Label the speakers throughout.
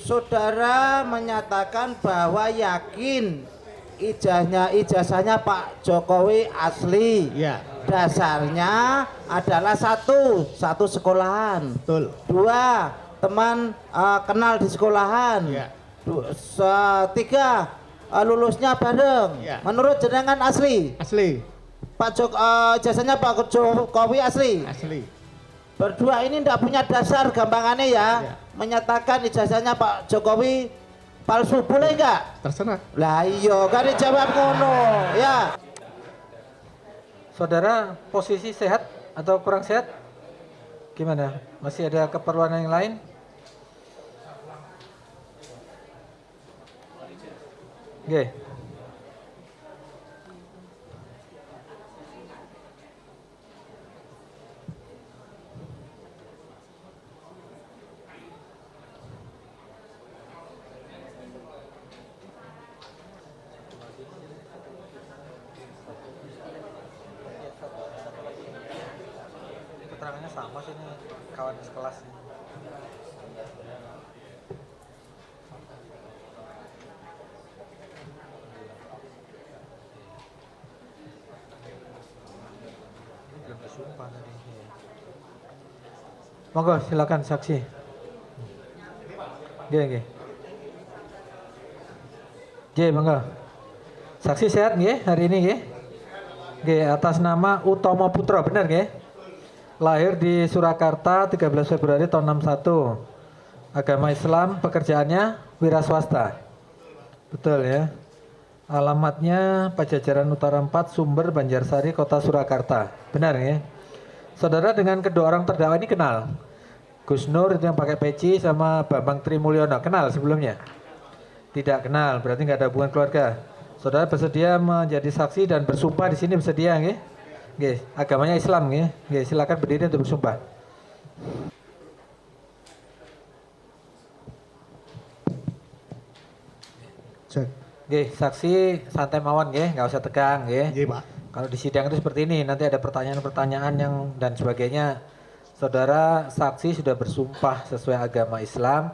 Speaker 1: Saudara menyatakan bahwa yakin ijazahnya Pak Jokowi asli.
Speaker 2: Ya.
Speaker 1: Dasarnya adalah satu sekolahan.
Speaker 2: Betul.
Speaker 1: Dua, teman kenal di sekolahan.
Speaker 2: Ya.
Speaker 1: Tiga, lulusnya bareng.
Speaker 2: Ya.
Speaker 1: Menurut jenengan asli.
Speaker 2: Asli.
Speaker 1: Ijazahnya Pak Jokowi asli.
Speaker 2: Asli.
Speaker 1: Berdua ini tidak punya dasar gampangannya ya.
Speaker 2: Ya.
Speaker 1: Menyatakan ijazahnya Pak Jokowi palsu, boleh enggak?
Speaker 2: Terserah.
Speaker 1: Lah iya kan dijawab ngono ya.
Speaker 3: Saudara posisi sehat atau kurang sehat? Gimana? Masih ada keperluan yang lain? Oke. Keterangannya sama sih ini kawan sekelas. Belum disumpah tadi. Monggo silakan saksi. Nggih. Nggih, monggo. Saksi sehat nggih hari ini nggih? Nggih, atas nama Utomo Putra, benar nggih? Lahir di Surakarta 13 Februari tahun 61. Agama Islam, pekerjaannya wira swasta. Betul ya. Alamatnya Pajajaran Utara 4, Sumber, Banjarsari, Kota Surakarta. Benar ya? Saudara dengan kedua orang terdakwa ini kenal? Gus Nur itu yang pakai peci sama Bambang Trimulyono, kenal sebelumnya? Tidak kenal, berarti nggak ada hubungan keluarga. Saudara bersedia menjadi saksi dan bersumpah di sini, bersedia nggih? Nggih, agamanya Islam nggih. Nggih, silakan berdiri untuk bersumpah.
Speaker 2: Cek.
Speaker 3: Nggih, saksi santai mawon nggih, nggak usah tegang nggih.
Speaker 2: Iya, Pak.
Speaker 3: Kalau di sidang itu seperti ini, nanti ada pertanyaan-pertanyaan yang dan sebagainya. Saudara saksi sudah bersumpah sesuai agama Islam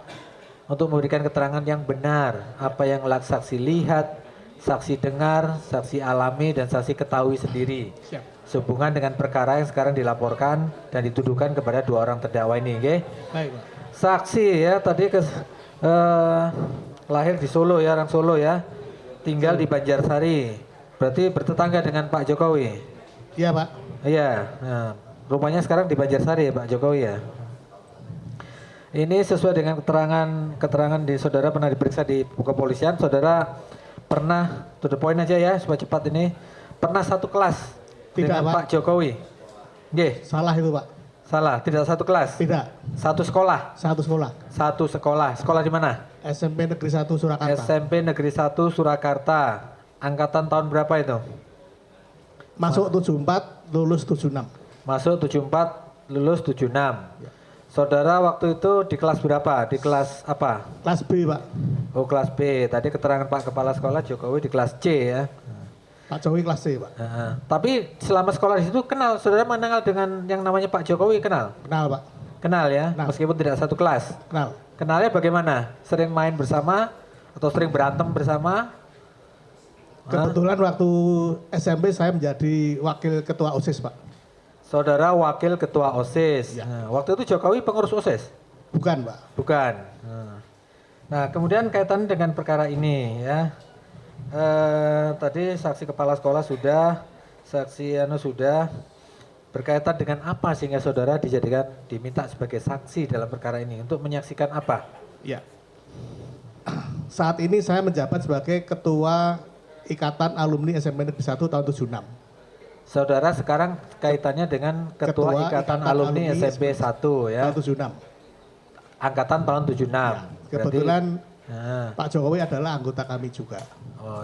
Speaker 3: untuk memberikan keterangan yang benar, apa yang saksi lihat, saksi dengar, saksi alami, dan saksi ketahui sendiri.
Speaker 2: Siap.
Speaker 3: Sehubungan dengan perkara yang sekarang dilaporkan dan dituduhkan kepada dua orang terdakwa ini, okay?
Speaker 2: Baik, Pak.
Speaker 3: Saksi ya tadi lahir di Solo ya, orang Solo ya, tinggal di Banjarsari. Berarti bertetangga dengan Pak Jokowi.
Speaker 2: Iya, Pak.
Speaker 3: Iya. Nah, rumahnya sekarang di Banjarsari ya Pak Jokowi ya. Ini sesuai dengan keterangan di saudara pernah diperiksa di kepolisian. Saudara pernah, to the point aja ya supaya cepat ini, pernah satu kelas
Speaker 2: Tidak,
Speaker 3: dengan
Speaker 2: Pak.
Speaker 3: Pak Jokowi. Nggih,
Speaker 2: Salah itu, Pak.
Speaker 3: salah, tidak satu kelas.
Speaker 2: Tidak.
Speaker 3: Satu sekolah.
Speaker 2: Satu sekolah.
Speaker 3: Satu sekolah. Sekolah di mana?
Speaker 2: SMP Negeri 1 Surakarta.
Speaker 3: SMP Negeri 1 Surakarta. Angkatan tahun berapa itu?
Speaker 2: Masuk 74, lulus 76.
Speaker 3: Masuk 74, lulus 76.
Speaker 2: Ya.
Speaker 3: Saudara waktu itu di kelas berapa? Di kelas apa?
Speaker 2: Kelas B, Pak.
Speaker 3: Oh, kelas B. Tadi keterangan Pak Kepala Sekolah Jokowi di kelas C ya.
Speaker 2: Pak Jokowi kelas C, Pak.
Speaker 3: Tapi selama sekolah di situ kenal, saudara mengenal dengan yang namanya Pak Jokowi, kenal?
Speaker 2: Kenal, Pak.
Speaker 3: Kenal ya,
Speaker 2: Kenal.
Speaker 3: meskipun tidak satu kelas.
Speaker 2: Kenal.
Speaker 3: Kenalnya bagaimana? Sering main bersama atau sering berantem bersama?
Speaker 2: Kebetulan waktu SMP saya menjadi wakil ketua OSIS, Pak.
Speaker 3: Saudara wakil ketua OSIS.
Speaker 2: Ya.
Speaker 3: Nah, waktu itu Jokowi pengurus OSIS?
Speaker 2: Bukan, Pak.
Speaker 3: Bukan. Nah, kemudian kaitan dengan perkara ini ya. Tadi saksi kepala sekolah sudah, saksi sudah. Berkaitan dengan apa sehingga saudara diminta sebagai saksi dalam perkara ini untuk menyaksikan apa?
Speaker 2: Ya. Saat ini saya menjabat sebagai ketua Ikatan Alumni SMP Negeri 1 tahun 76.
Speaker 3: Saudara sekarang kaitannya dengan ketua Ikatan Alumni SMP 1 ya.
Speaker 2: Tahun 76.
Speaker 3: Angkatan tahun 76.
Speaker 2: Ya, kebetulan
Speaker 3: Berarti,
Speaker 2: Pak Jokowi adalah anggota kami juga.
Speaker 3: oh,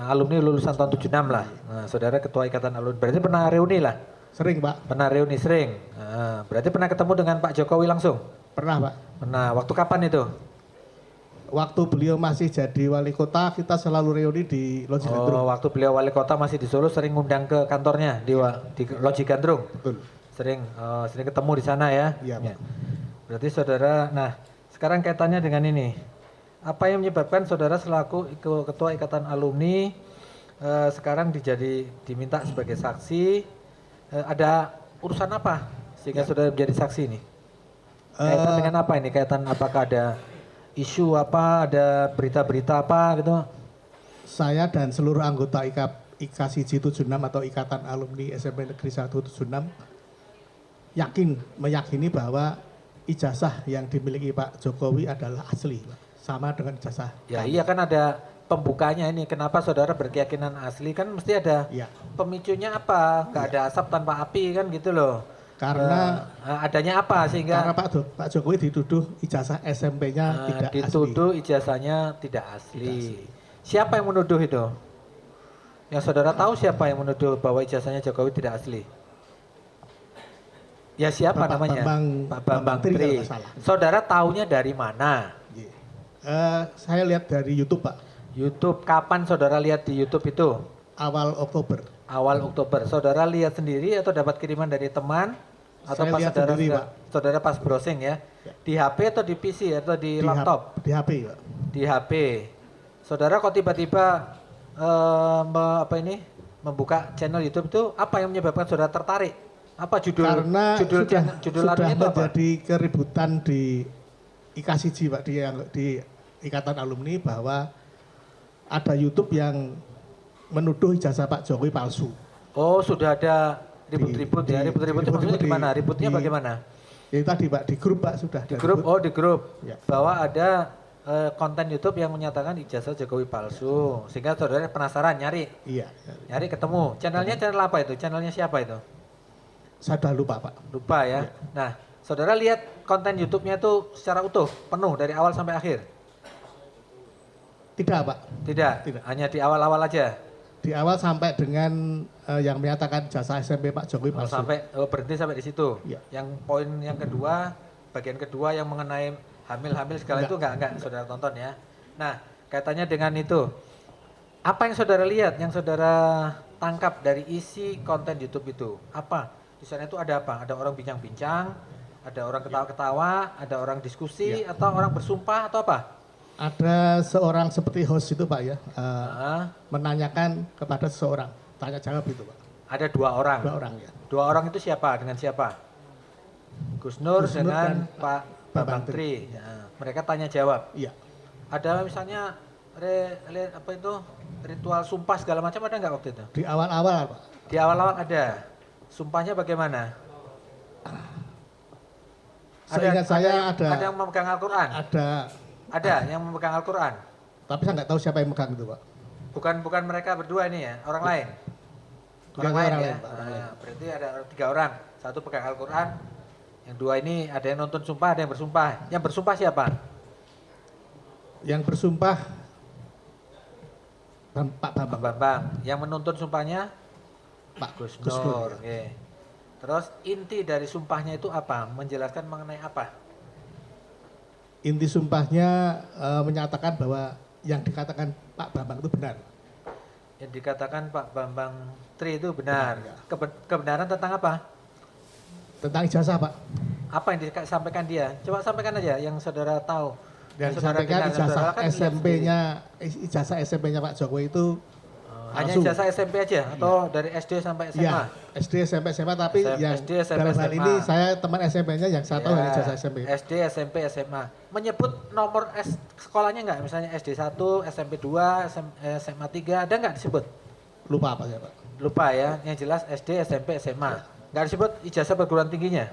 Speaker 3: alumni lulusan tahun 76 lah. Nah, saudara ketua Ikatan Alumni. Berarti pernah reuni lah.
Speaker 2: Sering, Pak.
Speaker 3: Pernah reuni sering. Nah, berarti pernah ketemu dengan Pak Jokowi langsung?
Speaker 2: Pernah, Pak.
Speaker 3: Pernah. Waktu kapan itu?
Speaker 2: Waktu beliau masih jadi wali kota, kita selalu reuni di Loji Gandrung.
Speaker 3: Oh, waktu beliau wali kota masih di Solo sering ngundang ke kantornya di Loji Gandrung.
Speaker 2: Betul.
Speaker 3: Sering ketemu di sana ya.
Speaker 2: Iya, Pak.
Speaker 3: Berarti saudara, nah sekarang kaitannya dengan ini. Apa yang menyebabkan saudara selaku ketua ikatan alumni sekarang diminta sebagai saksi? Ada urusan apa sehingga saudara menjadi saksi ini? Kaitan dengan apa ini? Kaitan apakah ada isu apa, ada berita-berita apa gitu?
Speaker 2: Saya dan seluruh anggota IKSIJ 76 atau Ikatan Alumni SMP Negeri 176 meyakini bahwa ijazah yang dimiliki Pak Jokowi adalah asli, Pak. Sama dengan ijazah.
Speaker 3: Ya iya kan ada pembukanya ini. Kenapa saudara berkeyakinan asli? Kan mesti ada
Speaker 2: Iya.
Speaker 3: pemicunya apa? Gak ada asap tanpa api kan gitu loh.
Speaker 2: Karena
Speaker 3: adanya apa sehingga
Speaker 2: karena Pak Jokowi dituduh ijazah SMP-nya tidak
Speaker 3: dituduh ijazahnya tidak asli. Siapa yang menuduh itu? Yang saudara tahu siapa yang menuduh bahwa ijazahnya Jokowi tidak asli? Ya siapa
Speaker 2: Bapak
Speaker 3: namanya? Pak Bambang
Speaker 2: Tri kalau
Speaker 3: Tri.
Speaker 2: nggak salah.
Speaker 3: Saudara taunya dari mana?
Speaker 2: asli. Saya lihat dari YouTube, Pak.
Speaker 3: YouTube. Kapan saudara lihat di YouTube itu?
Speaker 2: Awal Oktober.
Speaker 3: Awal Oktober. Saudara lihat sendiri atau dapat kiriman dari teman? Atau
Speaker 2: Saya
Speaker 3: pas
Speaker 2: lihat
Speaker 3: saudara,
Speaker 2: sendiri, Pak.
Speaker 3: saudara pas browsing ya?
Speaker 2: Ya.
Speaker 3: Di HP atau di PC atau di laptop?
Speaker 2: Di HP, Pak.
Speaker 3: Di HP. Saudara kok tiba-tiba membuka channel YouTube itu apa yang menyebabkan saudara tertarik? Apa judul
Speaker 2: Karena
Speaker 3: judul
Speaker 2: sudah
Speaker 3: lagunya itu apa?
Speaker 2: menjadi keributan di IKSIJ, Pak, di Ikatan Alumni bahwa ada YouTube yang menuduh ijazah Pak Jokowi palsu.
Speaker 3: Oh, sudah ada ribut-ribut ya. Ribut-ribut itu maksudnya gimana? Ributnya bagaimana?
Speaker 2: Ya tadi, Pak, di grup, Pak, sudah.
Speaker 3: Di
Speaker 2: ada
Speaker 3: grup,
Speaker 2: ribut.
Speaker 3: di grup.
Speaker 2: Ya.
Speaker 3: Bahwa ada konten YouTube yang menyatakan ijazah Jokowi palsu. Sehingga saudara penasaran nyari.
Speaker 2: Iya.
Speaker 3: Nyari ketemu. Channelnya channel apa itu? Channelnya siapa itu?
Speaker 2: Saya sudah lupa, Pak.
Speaker 3: Lupa ya. Nah, saudara lihat konten YouTube-nya itu secara utuh, penuh dari awal sampai akhir?
Speaker 2: Tidak, Pak.
Speaker 3: Tidak?
Speaker 2: Tidak.
Speaker 3: Hanya di awal-awal aja?
Speaker 2: Di awal sampai dengan yang menyatakan jasa SMP Pak Jokowi palsu.
Speaker 3: Berhenti sampai di situ.
Speaker 2: Iya.
Speaker 3: Yang poin yang kedua, bagian kedua yang mengenai hamil-hamil segala itu enggak saudara tonton ya. Nah, kaitannya dengan itu. Apa yang saudara lihat, yang saudara tangkap dari isi konten YouTube itu? Apa? Di sana itu ada apa? Ada orang bincang-bincang, ada orang ketawa-ketawa, ada orang diskusi, atau orang bersumpah atau apa?
Speaker 2: Ada seorang seperti host itu, Pak, ya,
Speaker 3: Nah,
Speaker 2: menanyakan kepada seseorang, tanya jawab itu, Pak.
Speaker 3: ada dua orang.
Speaker 2: Dua orang, ya.
Speaker 3: Dua orang itu siapa? Dengan siapa? Gus Nur
Speaker 2: Gus Nur
Speaker 3: dengan
Speaker 2: dan
Speaker 3: Pak Bambang Tri. Ya, mereka tanya jawab.
Speaker 2: Iya.
Speaker 3: Ada misalnya ritual sumpah segala macam ada nggak waktu itu?
Speaker 2: Di awal-awal, Pak.
Speaker 3: Di awal-awal ada. Sumpahnya bagaimana?
Speaker 2: Seingat saya ada
Speaker 3: yang memegang Al-Quran? Ada yang memegang Al-Quran?
Speaker 2: tapi saya nggak tahu siapa yang megang itu, Pak.
Speaker 3: Bukan mereka berdua ini ya, orang lain?
Speaker 2: Bukan
Speaker 3: Orang lain
Speaker 2: orang
Speaker 3: ya?
Speaker 2: lain, Pak, orang lain.
Speaker 3: Berarti ada 3 orang. Satu pegang Al-Quran, yang dua ini ada yang nonton sumpah, ada yang bersumpah. Yang bersumpah siapa?
Speaker 2: Yang bersumpah Pak Bambang.
Speaker 3: Bambang. Yang menuntun sumpahnya
Speaker 2: Pak
Speaker 3: Gus
Speaker 2: Gus Nur,
Speaker 3: Nur.
Speaker 2: ya.
Speaker 3: Oke. Terus inti dari sumpahnya itu apa? Menjelaskan mengenai apa?
Speaker 2: Inti sumpahnya menyatakan bahwa yang dikatakan Pak Bambang itu benar.
Speaker 3: Yang dikatakan Pak Bambang Tri itu benar.
Speaker 2: Benar, ya.
Speaker 3: Kebenaran tentang apa?
Speaker 2: Tentang ijazah, Pak.
Speaker 3: Apa yang disampaikan dia? Coba sampaikan aja yang saudara tahu.
Speaker 2: Dan
Speaker 3: Yang saudara
Speaker 2: disampaikan
Speaker 3: dengar,
Speaker 2: ijazah
Speaker 3: saudara kan lihat sendiri.
Speaker 2: ijazah SMP-nya Pak Jokowi itu
Speaker 3: Hanya
Speaker 2: palsu.
Speaker 3: ijazah SMP aja atau dari SD sampai SMA?
Speaker 2: Iya, SD, SMP, SMA, tapi yang
Speaker 3: SD, SMP,
Speaker 2: dalam hal
Speaker 3: SMA.
Speaker 2: ini saya teman SMP-nya yang saya tahu
Speaker 3: Ya,
Speaker 2: hanya ijazah SMP.
Speaker 3: SD, SMP, SMA. Menyebut nomor sekolahnya nggak? Misalnya SD 1, SMP 2, SMA 3, ada nggak disebut?
Speaker 2: Lupa apa ya, Pak?
Speaker 3: Lupa ya, yang jelas SD, SMP, SMA. Nggak disebut ijazah perguruan tingginya?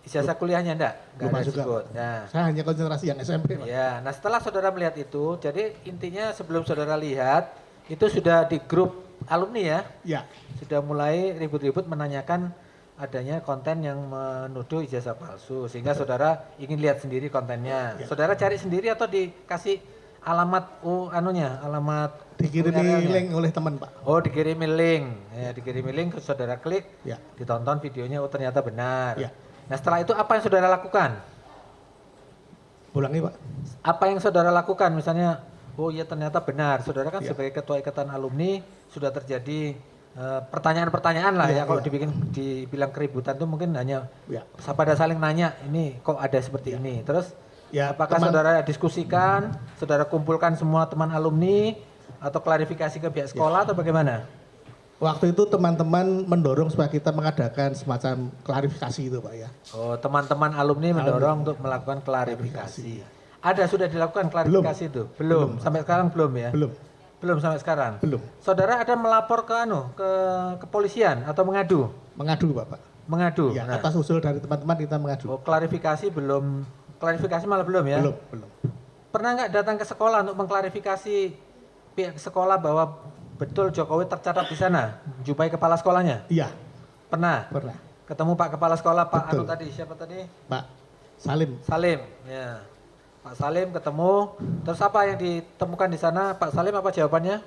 Speaker 3: Ijazah kuliahnya enggak? Nggak
Speaker 2: Lupa
Speaker 3: ada
Speaker 2: juga,
Speaker 3: disebut.
Speaker 2: Pak.
Speaker 3: Nah,
Speaker 2: Saya hanya konsentrasi yang SMP, Pak.
Speaker 3: ya, nah setelah saudara melihat itu, jadi intinya sebelum saudara lihat, itu sudah di grup alumni ya?
Speaker 2: Ya,
Speaker 3: Sudah mulai ribut-ribut menanyakan adanya konten yang menuduh ijazah palsu. Sehingga saudara ingin lihat sendiri kontennya.
Speaker 2: Ya.
Speaker 3: Saudara cari sendiri atau dikasih alamat alamat
Speaker 2: dikirimi
Speaker 3: URL-nya?
Speaker 2: link oleh teman, Pak.
Speaker 3: Oh, dikirimi link. Ya, dikirimi link, saudara klik,
Speaker 2: Ya.
Speaker 3: ditonton videonya, oh ternyata benar.
Speaker 2: Ya.
Speaker 3: Nah setelah itu apa yang saudara lakukan?
Speaker 2: Ulangi, Pak.
Speaker 3: Apa yang saudara lakukan? Misalnya, oh iya ternyata benar. Saudara kan
Speaker 2: Ya.
Speaker 3: sebagai ketua ikatan alumni sudah terjadi pertanyaan-pertanyaan lah ya.
Speaker 2: Ya,
Speaker 3: Kalau
Speaker 2: ya.
Speaker 3: dibilang keributan itu mungkin hanya
Speaker 2: Ya.
Speaker 3: pada saling nanya, ini kok ada seperti ini. Terus
Speaker 2: Ya,
Speaker 3: Apakah saudara diskusikan, saudara kumpulkan semua teman alumni, atau klarifikasi ke pihak sekolah atau bagaimana?
Speaker 2: waktu itu teman-teman mendorong supaya kita mengadakan semacam klarifikasi itu Pak ya.
Speaker 3: Oh, teman-teman alumni mendorong untuk melakukan klarifikasi. Ada sudah dilakukan klarifikasi itu? Belum. Sampai sekarang belum ya?
Speaker 2: Belum.
Speaker 3: Belum sampai sekarang.
Speaker 2: Belum.
Speaker 3: Saudara ada melapor ke kepolisian atau mengadu?
Speaker 2: Mengadu Bapak.
Speaker 3: Mengadu.
Speaker 2: Ya,
Speaker 3: Nah.
Speaker 2: atas usul dari teman-teman kita mengadu.
Speaker 3: Oh, klarifikasi belum. Klarifikasi malah belum ya?
Speaker 2: Belum.
Speaker 3: Pernah nggak datang ke sekolah untuk mengklarifikasi pihak sekolah bahwa betul Jokowi tercatat di sana? Jumpai kepala sekolahnya?
Speaker 2: Iya,
Speaker 3: Pernah?
Speaker 2: pernah.
Speaker 3: Ketemu Pak Kepala Sekolah, Pak
Speaker 2: Betul.
Speaker 3: Anu tadi, siapa tadi?
Speaker 2: Pak Salim.
Speaker 3: Salim, ya. Pak Salim ketemu, terus apa yang ditemukan di sana? Pak Salim apa jawabannya?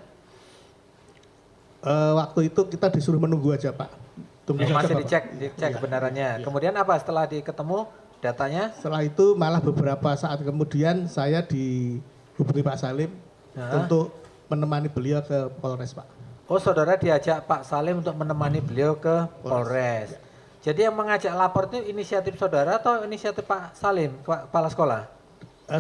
Speaker 2: Waktu itu kita disuruh menunggu aja Pak. Tunggu saja,
Speaker 3: Masih
Speaker 2: Bapak.
Speaker 3: dicek
Speaker 2: Iya.
Speaker 3: kebenarannya.
Speaker 2: Iya.
Speaker 3: Kemudian apa setelah ketemu datanya?
Speaker 2: Setelah itu malah beberapa saat kemudian saya dihubungi Pak Salim
Speaker 3: Nah.
Speaker 2: untuk menemani beliau ke Polres Pak.
Speaker 3: Oh, saudara diajak Pak Salim untuk menemani beliau ke Polres. Jadi yang mengajak lapor itu inisiatif saudara atau inisiatif Pak Salim, kepala sekolah?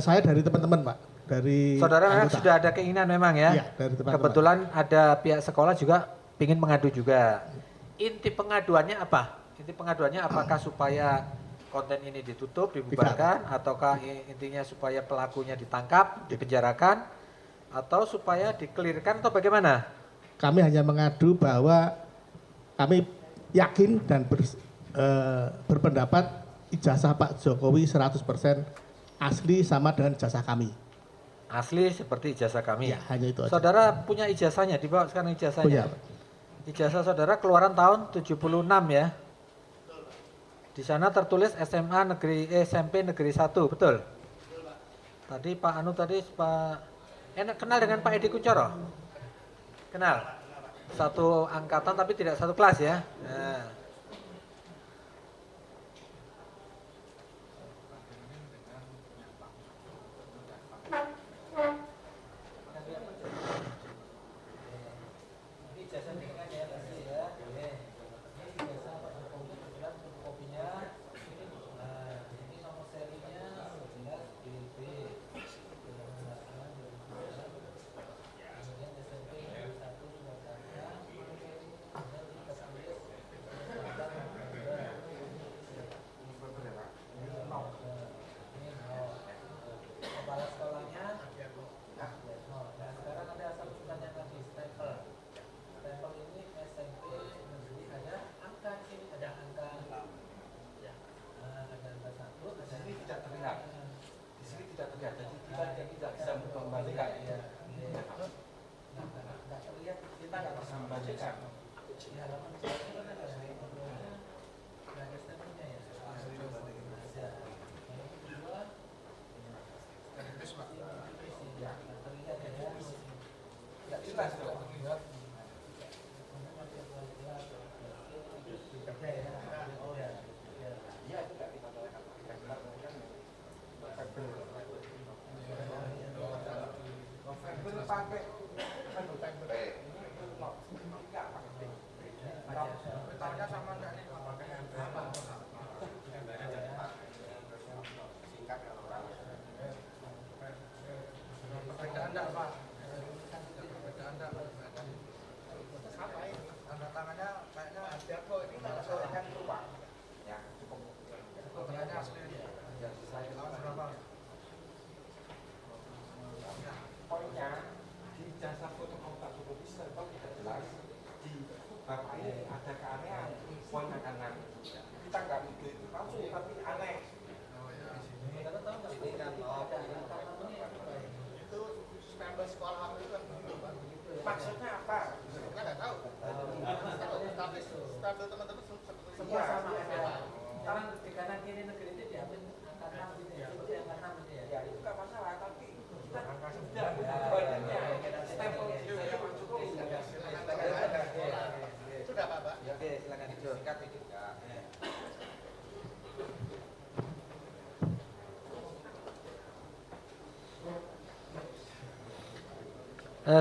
Speaker 2: Saya dari teman-teman Pak, dari
Speaker 3: Saudara memang
Speaker 2: anggota.
Speaker 3: sudah ada keinginan memang ya?
Speaker 2: Iya, dari teman-teman.
Speaker 3: Kebetulan ada pihak sekolah juga ingin mengadu juga. Inti pengaduannya apa? Inti pengaduannya apakah supaya konten ini ditutup, dibubarkan, ataukah intinya supaya pelakunya ditangkap, dipenjarakan, atau supaya dikelirkan atau bagaimana?
Speaker 2: Kami hanya mengadu bahwa kami yakin dan berpendapat ijazah Pak Jokowi 100% asli sama dengan ijazah kami.
Speaker 3: Asli seperti ijazah kami.
Speaker 2: Ya, hanya itu aja.
Speaker 3: Saudara punya ijazahnya, dibawa sekarang ijazahnya.
Speaker 2: Punya, Pak.
Speaker 3: Ijazah saudara keluaran tahun 76 ya. Di sana tertulis SMP Negeri 1, betul? Tadi Pak Anu tadi kenal dengan Pak Edi Kuncoro? Kenal? Satu angkatan tapi tidak satu kelas ya. Nah.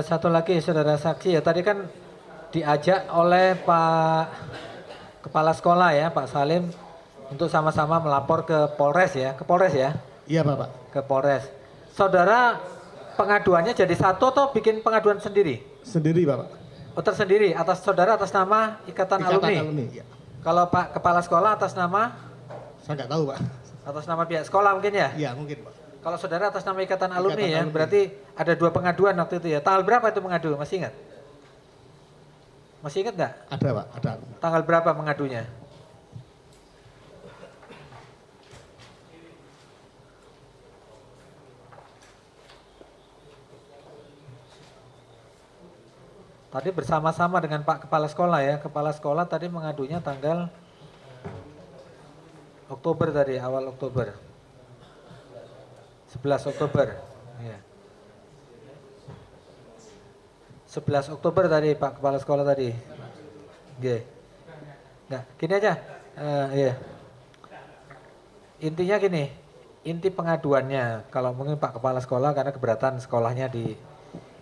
Speaker 3: Satu lagi saudara saksi ya, tadi kan diajak oleh Pak Kepala Sekolah ya, Pak Salim, untuk sama-sama melapor ke Polres ya,
Speaker 2: Iya Bapak.
Speaker 3: ke ke Polres. Saudara pengaduannya jadi satu atau bikin pengaduan sendiri?
Speaker 2: Sendiri Bapak.
Speaker 3: Oh tersendiri, atas saudara atas nama Ikatan Alumni?
Speaker 2: Ya.
Speaker 3: Kalau Pak Kepala Sekolah atas nama?
Speaker 2: Saya nggak tahu Pak.
Speaker 3: Atas nama pihak sekolah mungkin ya?
Speaker 2: Iya mungkin Pak.
Speaker 3: Kalau saudara atas nama Ikatan Alumni ya,
Speaker 2: Alumni.
Speaker 3: berarti ada 2 pengaduan waktu itu ya. Tanggal berapa itu mengadu, masih ingat? Masih ingat nggak?
Speaker 2: Ada Pak, ada.
Speaker 3: Tanggal berapa mengadunya? Tadi bersama-sama dengan Pak Kepala Sekolah ya. Kepala Sekolah tadi mengadunya tanggal Oktober tadi, awal Oktober. 11 Oktober. Ya. 11 Oktober tadi Pak Kepala Sekolah tadi. Oke. Nah, gini aja. Iya. Intinya gini, inti pengaduannya kalau mungkin Pak Kepala Sekolah karena keberatan sekolahnya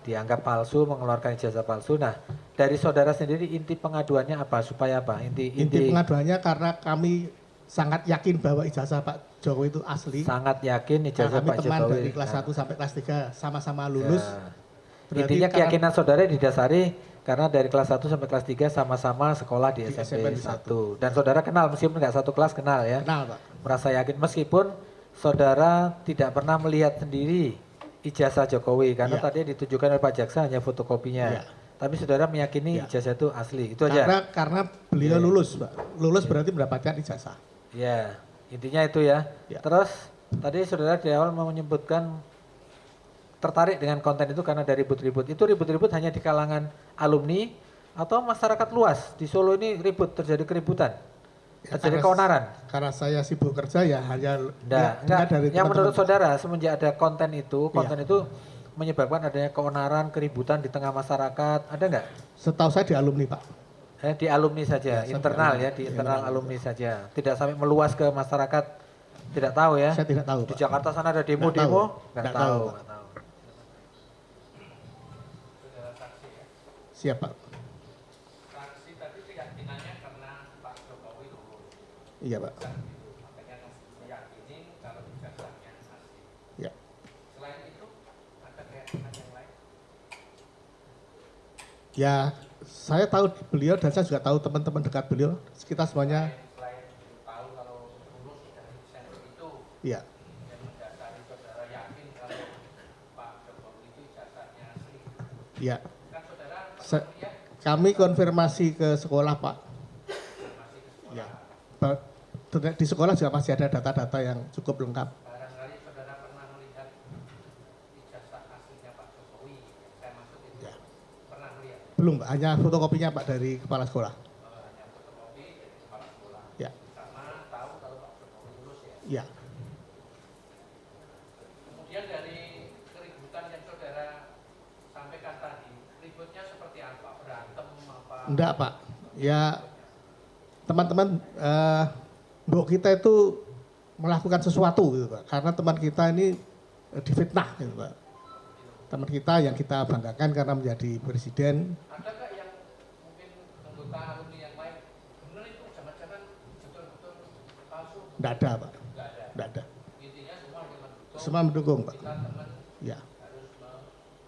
Speaker 3: dianggap palsu, mengeluarkan ijazah palsu. Nah, dari saudara sendiri inti pengaduannya apa? Supaya apa? Inti
Speaker 2: pengaduannya karena kami sangat yakin bahwa ijazah Pak Jokowi itu asli.
Speaker 3: sangat yakin ijazah
Speaker 2: kami
Speaker 3: Pak
Speaker 2: teman
Speaker 3: Jokowi.
Speaker 2: dari kelas 1 sampai kelas 3 sama-sama lulus.
Speaker 3: Ya.
Speaker 2: Berarti
Speaker 3: Intinya
Speaker 2: karena-
Speaker 3: keyakinan saudara didasari karena dari kelas 1 sampai kelas 3 sama-sama sekolah di
Speaker 2: Di
Speaker 3: SMP
Speaker 2: SMP
Speaker 3: 1. Dan saudara kenal meskipun nggak satu kelas kenal ya.
Speaker 2: Kenal Pak.
Speaker 3: Merasa yakin meskipun saudara tidak pernah melihat sendiri ijazah Jokowi karena
Speaker 2: Iya.
Speaker 3: tadi ditujukan oleh Pak Jaksa hanya fotokopinya.
Speaker 2: Iya.
Speaker 3: Tapi saudara meyakini
Speaker 2: Iya.
Speaker 3: ijazah itu asli. Itu aja.
Speaker 2: Karena beliau
Speaker 3: Iya.
Speaker 2: lulus Pak. Lulus berarti mendapatkan ijazah.
Speaker 3: Ya, intinya itu ya.
Speaker 2: Ya.
Speaker 3: Terus tadi saudara di awal mau menyebutkan tertarik dengan konten itu karena ada ribut-ribut. Itu ribut-ribut hanya di kalangan alumni atau masyarakat luas? Di Solo ini ribut, terjadi keributan, terjadi keonaran.
Speaker 2: Karena saya sibuk kerja ya hanya
Speaker 3: Enggak.
Speaker 2: dari
Speaker 3: Yang menurut
Speaker 2: teman-teman.
Speaker 3: saudara semenjak ada konten itu menyebabkan adanya keonaran, keributan di tengah masyarakat, ada enggak?
Speaker 2: Setahu saya di alumni Pak.
Speaker 3: Di alumni saja,
Speaker 2: Ya,
Speaker 3: internal
Speaker 2: sampai
Speaker 3: ya, di
Speaker 2: alumni.
Speaker 3: internal alumni saja. Tidak sampai meluas ke masyarakat, tidak tahu ya.
Speaker 2: Saya tidak tahu
Speaker 3: Di
Speaker 2: Pak.
Speaker 3: Jakarta sana ada demo-demo, nggak
Speaker 2: Nggak
Speaker 3: tahu.
Speaker 2: tahu, Pak.
Speaker 3: Nggak tahu.
Speaker 2: Siap Pak.
Speaker 3: Saksi tadi keyakinannya karena Pak Jokowi lulus.
Speaker 2: Iya Pak.
Speaker 3: Makanya meyakini kalau ijazahnya asli.
Speaker 2: Ya.
Speaker 3: Selain itu, ada keyakinan yang lain?
Speaker 2: Ya, saya tahu beliau dan saya juga tahu teman-teman dekat beliau. Kita semuanya.
Speaker 3: Selain tahu kalau lulus dari sensus itu,
Speaker 2: Iya.
Speaker 3: yang mendasari saudara yakin kalau Pak Jokowi itu ijazahnya asli.
Speaker 2: Iya.
Speaker 3: Kan saudara
Speaker 2: Kami konfirmasi ke sekolah Pak. Ya. Di sekolah juga masih ada data-data yang cukup lengkap.
Speaker 3: barangkali saudara pernah melihat ijazah aslinya Pak Jokowi. Saya maksud itu
Speaker 2: Ya.
Speaker 3: pernah melihat.
Speaker 2: Belum Pak, hanya fotokopinya Pak dari kepala sekolah.
Speaker 3: Hanya fotokopi dari kepala sekolah.
Speaker 2: Ya.
Speaker 3: Sama tahu kalau Pak Jokowi lulus ya.
Speaker 2: Ya.
Speaker 3: Kemudian dari keributan yang saudara sampaikan tadi, ributnya seperti apa? Berantem apa?
Speaker 2: Enggak Pak. Ya teman-teman mbok kita itu melakukan sesuatu gitu Pak. Karena teman kita ini difitnah gitu Pak. Teman kita yang kita banggakan karena menjadi presiden.
Speaker 3: Adakah yang mungkin anggota alumni yang lain benar itu jangan-jangan betul-betul palsu?
Speaker 2: Enggak ada Pak.
Speaker 3: Enggak ada.
Speaker 2: Enggak ada.
Speaker 3: Intinya semua hanya mendukung.
Speaker 2: Semua mendukung Pak.
Speaker 3: Kita teman
Speaker 2: Ya.
Speaker 3: harus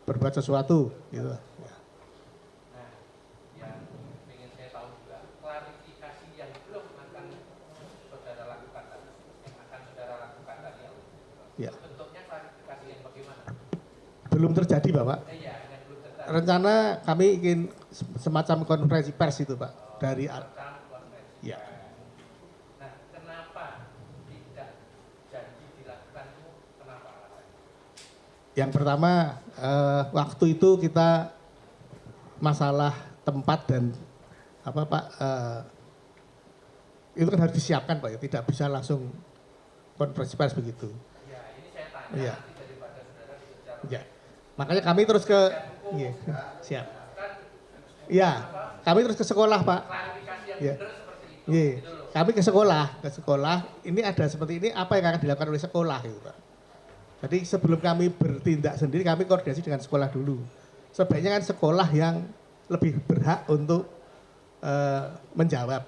Speaker 2: Berbuat sesuatu gitu. Ya.
Speaker 3: Nah, yang ingin saya tahu juga klarifikasi yang belum akan saudara lakukan tadi, yang akan saudara lakukan tadi,
Speaker 2: Ya.
Speaker 3: bentuknya klarifikasi yang bagaimana?
Speaker 2: Belum terjadi Bapak.
Speaker 3: Iya, yang belum terjadi.
Speaker 2: Rencana kami ingin semacam konferensi pers itu Pak dari ya.
Speaker 3: Nah, kenapa tidak janji dilakukan itu? Kenapa alasannya?
Speaker 2: Yang pertama waktu itu kita masalah tempat dan apa Pak itu kan harus disiapkan Pak ya, tidak bisa langsung konferensi pers begitu.
Speaker 3: Ya, ini saya tanya
Speaker 2: Iya.
Speaker 3: nanti daripada saudara dibicara.
Speaker 2: Ya. Makanya kami terus ke iya, siap. Iya, kami terus ke sekolah Pak.
Speaker 3: Klarifikasi yang
Speaker 2: Iya.
Speaker 3: benar seperti itu.
Speaker 2: Iya.
Speaker 3: Gitu loh.
Speaker 2: Kami ke sekolah. Ini ada seperti ini, apa yang akan dilakukan oleh sekolah gitu Pak. Jadi sebelum kami bertindak sendiri, kami koordinasi dengan sekolah dulu. Sebaiknya kan sekolah yang lebih berhak untuk menjawab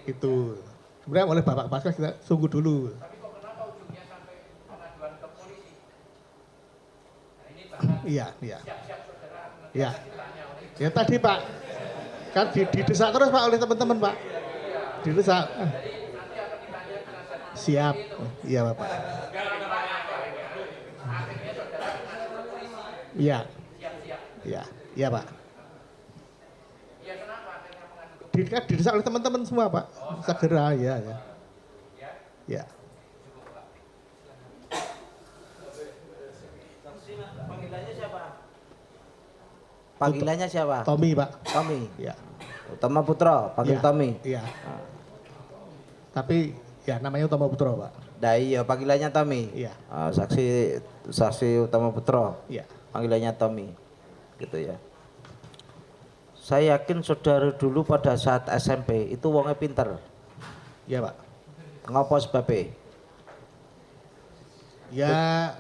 Speaker 2: itu. Kemudian oleh Bapak Kepala kita tunggu dulu.
Speaker 3: Tapi kok kenapa ujungnya sampai pengaduan
Speaker 2: Iya, iya. Iya. Ya tadi Pak, kan didesak terus Pak oleh teman-teman Pak. Didesak. Siap. Iya Bapak. Iya. Iya, iya Pak. Didesak oleh teman-teman semua Pak. Segera, ya, ya. Ya.
Speaker 1: Panggilannya siapa? Panggilannya siapa?
Speaker 2: Tommy Pak.
Speaker 1: Tommy.
Speaker 2: Ya.
Speaker 1: Utama Putra, panggil
Speaker 2: Iya.
Speaker 1: Tommy.
Speaker 2: Iya. Tapi ya namanya Utama Putra Pak.
Speaker 1: Nah iya panggilannya Tommy.
Speaker 2: Iya.
Speaker 1: Saksi Utama Putra.
Speaker 2: Iya.
Speaker 1: Panggilannya Tommy. Gitu ya. Saya yakin saudara dulu pada saat SMP itu wongnya pinter.
Speaker 2: Iya Pak.
Speaker 1: Ngopo sebabnya?
Speaker 2: Ya.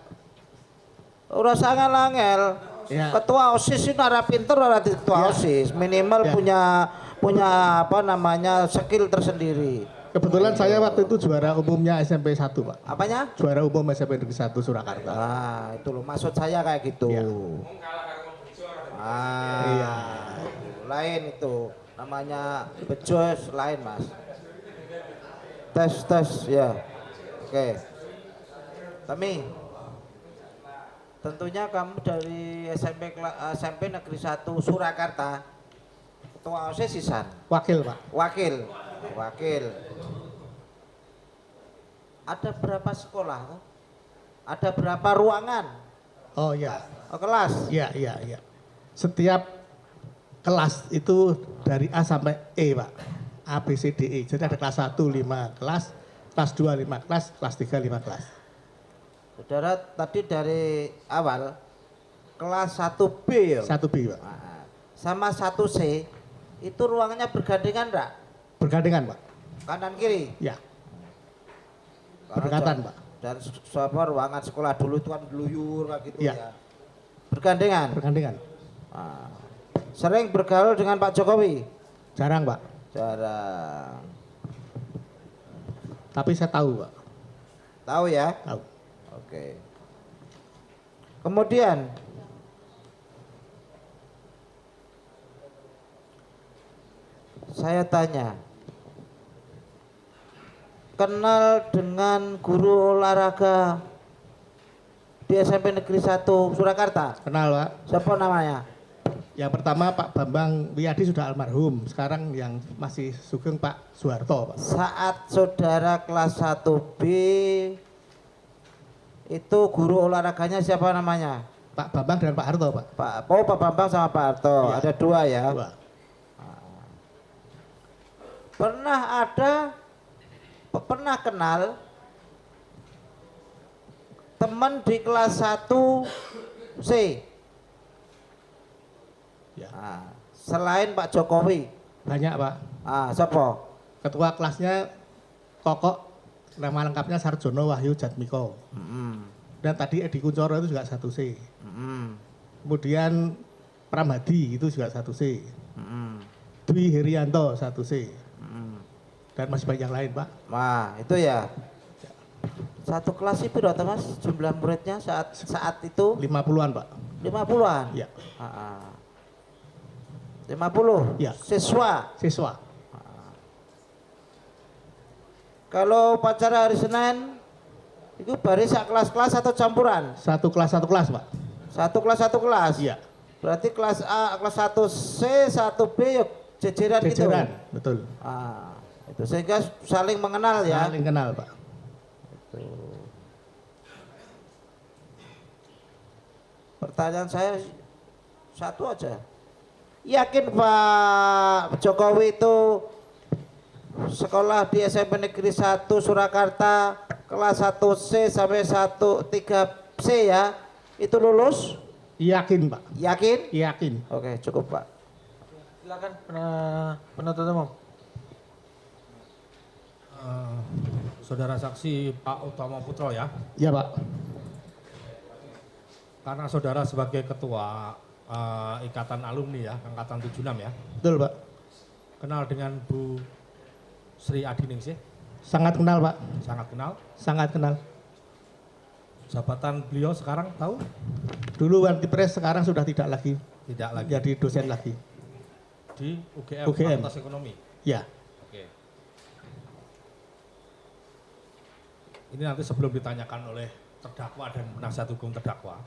Speaker 1: Ora angel-angel.
Speaker 2: Ya.
Speaker 1: Ketua OSIS itu ora pinter ora ketua
Speaker 2: Ya.
Speaker 1: OSIS, minimal
Speaker 2: Ya.
Speaker 1: punya apa namanya skill tersendiri.
Speaker 2: Kebetulan saya waktu itu juara umumnya SMP 1 Pak.
Speaker 1: Apanya?
Speaker 2: Juara umum SMP Negeri 1 Surakarta.
Speaker 1: Ah, itu loh maksud saya kayak gitu.
Speaker 2: Iya.
Speaker 1: Ah,
Speaker 2: Iya.
Speaker 1: lain itu namanya bejos lain mas. Tes ya. Oke. Tami, tentunya kamu dari SMP Negeri 1 Surakarta, ketua OSIS sisan,
Speaker 2: Wakil Pak.
Speaker 1: wakil. Ada berapa sekolah? Ada berapa ruangan?
Speaker 2: Oh iya.
Speaker 1: Oh, kelas?
Speaker 2: Iya, iya, iya. Setiap kelas itu dari A sampai E Pak. A, B, C, D, E. Jadi ada kelas 1 5 kelas, kelas 2 5 kelas, kelas 3 5 kelas.
Speaker 1: Saudara tadi dari awal kelas 1B ya?
Speaker 2: 1B Pak.
Speaker 1: Nah, sama 1C itu ruangannya bergandengan enggak?
Speaker 2: Bergandengan Pak.
Speaker 1: Kanan kiri?
Speaker 2: Ya,
Speaker 1: Karena
Speaker 2: berdekatan Pak.
Speaker 1: Dan ruangan sekolah dulu itu kan geluyur kayak gitu
Speaker 2: Ya.
Speaker 1: ya. Bergandengan?
Speaker 2: Bergandengan.
Speaker 1: Nah, sering bergaul dengan Pak Jokowi?
Speaker 2: Jarang Pak.
Speaker 1: Jarang.
Speaker 2: Tapi saya tahu Pak.
Speaker 1: Tahu ya?
Speaker 2: Tahu.
Speaker 1: Oke. Kemudian saya tanya, kenal dengan guru olahraga di SMP Negeri 1 Surakarta?
Speaker 2: Kenal Pak.
Speaker 1: Siapa namanya?
Speaker 2: Yang pertama Pak Bambang Wiyadi sudah almarhum. Sekarang yang masih sugeng Pak Soeharto Pak.
Speaker 1: Saat saudara kelas 1B itu guru olahraganya siapa namanya?
Speaker 2: Pak Bambang dan Pak Harto Pak.
Speaker 1: Pak Bambang sama Pak Harto.
Speaker 2: Iya.
Speaker 1: Ada dua ya.
Speaker 2: Dua.
Speaker 1: Pernah kenal teman di kelas 1C.
Speaker 2: Ya.
Speaker 1: Nah, selain Pak Jokowi.
Speaker 2: Banyak Pak.
Speaker 1: Siapa?
Speaker 2: Ketua kelasnya Kokok, nama lengkapnya Sarjono Wahyu Jatmiko. Dan tadi Edi Kuncoro itu juga 1C. Kemudian Pramadi itu juga 1C. Dwi Herianto 1C. Dan masih banyak yang lain Pak.
Speaker 1: Nah, itu ya. Satu kelas itu berapa mas jumlah muridnya saat itu?
Speaker 2: 50-an Pak.
Speaker 1: 50-an?
Speaker 2: Ya.
Speaker 1: 50?
Speaker 2: Ya.
Speaker 1: Siswa?
Speaker 2: Siswa.
Speaker 1: Kalau upacara hari Senin itu baris sak kelas-kelas atau campuran?
Speaker 2: Satu kelas Pak.
Speaker 1: Satu kelas?
Speaker 2: Iya.
Speaker 1: Berarti kelas A, kelas 1C, 1B ya jejeran gitu?
Speaker 2: Jajaran, betul.
Speaker 1: Itu sehingga saling mengenal ya?
Speaker 2: Saling kenal Pak.
Speaker 1: Pertanyaan saya satu aja. Yakin Pak Jokowi itu sekolah di SMP Negeri 1 Surakarta kelas 1C sampai 3C ya, itu lulus?
Speaker 2: Yakin Pak.
Speaker 1: Yakin?
Speaker 2: Yakin.
Speaker 1: Oke, cukup Pak.
Speaker 3: Silakan penuntut umum.
Speaker 4: Saudara saksi Pak Utama Putra ya,
Speaker 2: Iya Pak.
Speaker 4: karena saudara sebagai ketua ikatan alumni ya, angkatan 76 ya,
Speaker 2: Betul Pak.
Speaker 4: kenal dengan Bu Sri Adiningsih,
Speaker 2: Sangat kenal Pak.
Speaker 4: sangat kenal.
Speaker 2: Sangat kenal.
Speaker 4: Jabatan beliau sekarang tahu?
Speaker 2: Dulu Wantipres, sekarang sudah tidak lagi
Speaker 4: Tidak lagi.
Speaker 2: jadi dosen lagi.
Speaker 4: Di UGM,
Speaker 2: UGM.
Speaker 4: Fakultas Ekonomi.
Speaker 2: Ya,
Speaker 4: Oke. Ini nanti sebelum ditanyakan oleh terdakwa dan penasihat hukum terdakwa.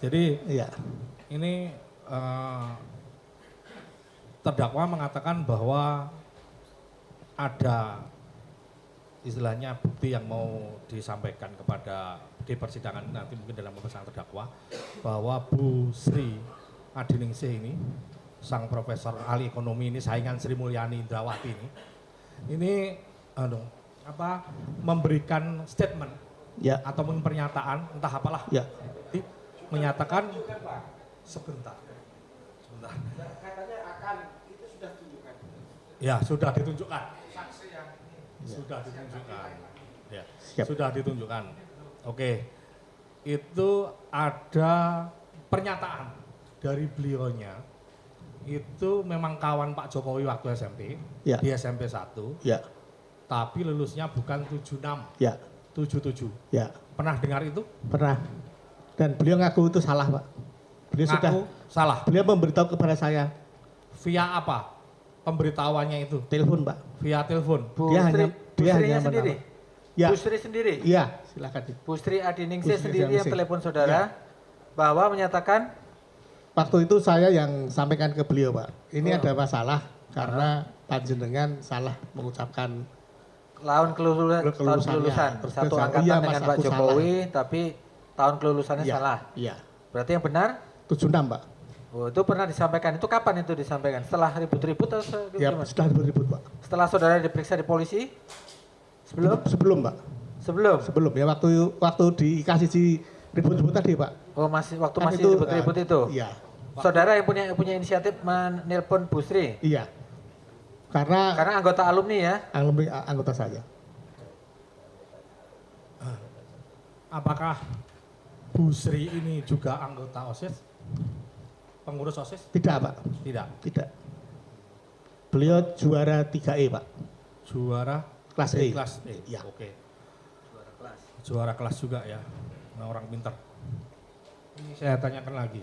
Speaker 4: Jadi
Speaker 2: iya.
Speaker 4: ini terdakwa mengatakan bahwa ada istilahnya bukti yang mau disampaikan kepada di persidangan nanti mungkin dalam pemeriksaan terdakwa bahwa Bu Sri Adiningsih ini sang profesor ahli ekonomi ini saingan Sri Mulyani Indrawati ini memberikan statement
Speaker 2: Ya,
Speaker 4: atau pernyataan entah apalah
Speaker 2: ya.
Speaker 4: menyatakan sebentar.
Speaker 1: Katanya akan itu sudah ditunjukkan.
Speaker 4: Ya, sudah ditunjukkan. Saksi yang sudah ditunjukkan. Ya,
Speaker 2: Siap.
Speaker 4: sudah ditunjukkan. Oke. Itu ada pernyataan dari beliaunya. Itu memang kawan Pak Jokowi waktu SMP,
Speaker 2: Ya.
Speaker 4: di SMP 1,
Speaker 2: Ya,
Speaker 4: tapi lulusnya bukan 76,
Speaker 2: ya,
Speaker 4: 77.
Speaker 2: ya.
Speaker 4: Pernah dengar itu?
Speaker 2: Pernah. Dan beliau ngaku itu salah, Pak. Beliau sudah,
Speaker 4: Ngaku salah.
Speaker 2: beliau memberitahu kepada saya
Speaker 4: Via apa? Pemberitahuannya itu
Speaker 2: telepon, Pak.
Speaker 4: via telepon.
Speaker 3: Bu
Speaker 2: Dia
Speaker 3: Sri,
Speaker 2: hanya-
Speaker 3: Bu
Speaker 2: dia
Speaker 3: Srinya
Speaker 2: hanya
Speaker 3: sendiri.
Speaker 2: Ya,
Speaker 3: Bu Sri sendiri.
Speaker 2: iya, silakan.
Speaker 3: Bu Sri Adiningsih
Speaker 2: Bu Sri
Speaker 3: sendiri yang
Speaker 2: Adiningsih.
Speaker 3: telepon saudara bahwa menyatakan
Speaker 2: Waktu itu saya yang sampaikan ke beliau, Pak. Ini
Speaker 3: Oh.
Speaker 2: ada masalah karena panjenengan salah mengucapkan
Speaker 3: tahun
Speaker 2: Kelulusannya.
Speaker 3: kelulusan
Speaker 2: Terus
Speaker 3: satu
Speaker 2: saya,
Speaker 3: angkatan
Speaker 2: iya,
Speaker 3: dengan
Speaker 2: Mas,
Speaker 3: Pak
Speaker 2: aku
Speaker 3: Jokowi, tapi tahun kelulusannya
Speaker 2: Iya,
Speaker 3: salah.
Speaker 2: Iya.
Speaker 3: Berarti yang benar?
Speaker 2: 76, Pak.
Speaker 3: Oh, itu pernah disampaikan. Itu kapan itu disampaikan? Setelah ribut-ribut atau
Speaker 2: Ya,
Speaker 3: gimana?
Speaker 2: sudah ribut-ribut, Pak.
Speaker 3: Setelah saudara diperiksa di polisi? Sebelum?
Speaker 2: Sebelum, Pak.
Speaker 3: Sebelum.
Speaker 2: Sebelum ya waktu dikasih si ribut-ribut tadi, Pak.
Speaker 3: Oh, masih waktu
Speaker 2: Kan
Speaker 3: masih
Speaker 2: itu,
Speaker 3: ribut-ribut itu.
Speaker 2: Iya.
Speaker 3: Saudara yang punya inisiatif menelpon Bu Sri.
Speaker 2: Iya. Karena
Speaker 3: Karena anggota alumni ya.
Speaker 2: anggota saya.
Speaker 4: Apakah Bu Sri ini juga anggota OSIS? Pengurus OSIS?
Speaker 2: Tidak, Pak.
Speaker 4: Tidak.
Speaker 2: Tidak. Beliau juara 3E, Pak.
Speaker 4: Juara
Speaker 2: Kelas
Speaker 4: di
Speaker 2: E.
Speaker 4: kelas E.
Speaker 2: Iya.
Speaker 4: Oke. Juara kelas juga ya. Nah, orang pintar. Ini saya tanyakan lagi.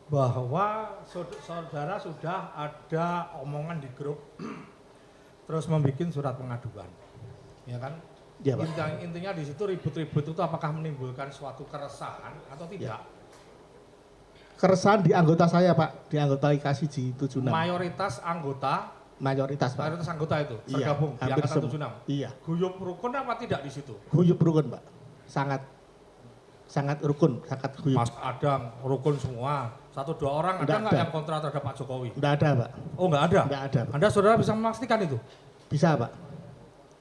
Speaker 4: Bahwa saudara sudah ada omongan di grup terus membuat surat pengaduan. Ya kan?
Speaker 2: Iya, Pak.
Speaker 4: Intinya di situ ribut-ribut itu apakah menimbulkan suatu keresahan atau tidak?
Speaker 2: Keresahan di anggota saya, Pak. Di anggota IKSI 76.
Speaker 4: Mayoritas anggota
Speaker 2: Mayoritas, Pak.
Speaker 4: anggota itu
Speaker 2: Iya,
Speaker 4: tergabung di
Speaker 2: hampir
Speaker 4: angkatan
Speaker 2: semua.
Speaker 4: 76.
Speaker 2: Iya.
Speaker 4: Guyup rukun apa tidak di situ?
Speaker 2: Guyup rukun, Pak. Sangat rukun, sangat guyup.
Speaker 4: Mas Adang rukun semua. 1-2 orang ada
Speaker 2: Nggak
Speaker 4: nggak
Speaker 2: ada.
Speaker 4: yang kontra terhadap Pak Jokowi?
Speaker 2: Enggak ada, Pak.
Speaker 4: Oh nggak ada?
Speaker 2: Enggak ada, Pak.
Speaker 4: Anda saudara bisa memastikan itu?
Speaker 2: Bisa, Pak.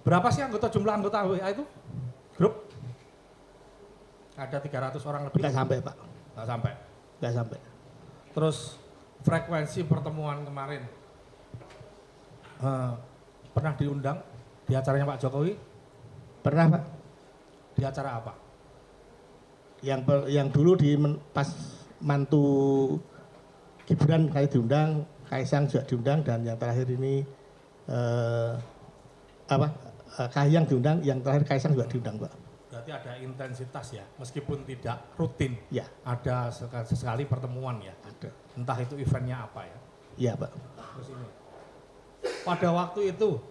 Speaker 4: Berapa sih jumlah anggota WA itu? Grup? Ada 300 orang lebih?
Speaker 2: Enggak sampai, Pak.
Speaker 4: Nggak sampai.
Speaker 2: Enggak sampai.
Speaker 4: Terus frekuensi pertemuan kemarin pernah diundang di acaranya Pak Jokowi?
Speaker 2: Pernah, Pak.
Speaker 4: Di acara apa?
Speaker 2: Yang dulu pas mantu Gibran kayak diundang, Kaisang juga diundang, dan yang terakhir ini Kahiyang diundang, yang terakhir Kaisang juga diundang, Pak.
Speaker 4: Berarti ada intensitas ya, meskipun tidak rutin.
Speaker 2: Ya,
Speaker 4: Ada sesekali pertemuan ya.
Speaker 2: ada.
Speaker 4: Entah itu eventnya apa ya.
Speaker 2: Iya, Pak.
Speaker 4: Terus ini. Pada waktu itu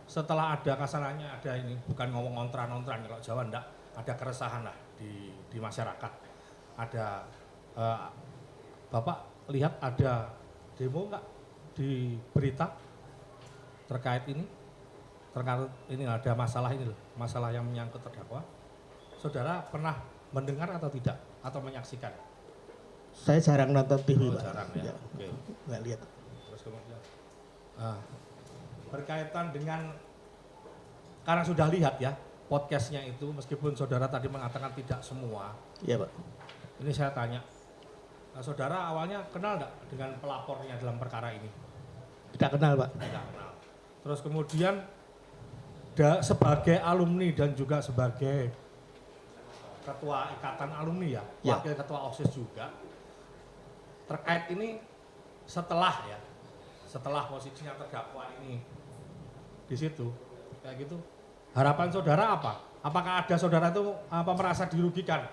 Speaker 4: setelah ada kasarannya ada ini bukan ngomong ontran-ontran kalau Jawa enggak, ada keresahan lah di masyarakat. Ada Bapak lihat ada demo enggak di berita terkait ini? Terkait ini ada masalah ini loh, masalah yang menyangkut terdakwa. Saudara pernah mendengar atau tidak atau menyaksikan?
Speaker 2: Saya jarang nonton TV,
Speaker 4: Oh,
Speaker 2: Pak.
Speaker 4: jarang ya.
Speaker 2: Ya,
Speaker 4: Oke.
Speaker 2: nggak lihat.
Speaker 4: Terus kemudian berkaitan dengan karena sudah lihat ya podcastnya itu meskipun saudara tadi mengatakan tidak semua,
Speaker 2: Iya, Pak.
Speaker 4: ini saya tanya, saudara awalnya kenal nggak dengan pelapornya dalam perkara ini?
Speaker 2: Tidak kenal, Pak.
Speaker 4: Tidak kenal. Terus kemudian sebagai alumni dan juga sebagai ketua ikatan alumni ya,
Speaker 2: Ya.
Speaker 4: wakil ketua OSIS juga terkait ini setelah posisinya terdakwa ini di situ kayak gitu, harapan saudara apa? Apakah ada saudara itu merasa dirugikan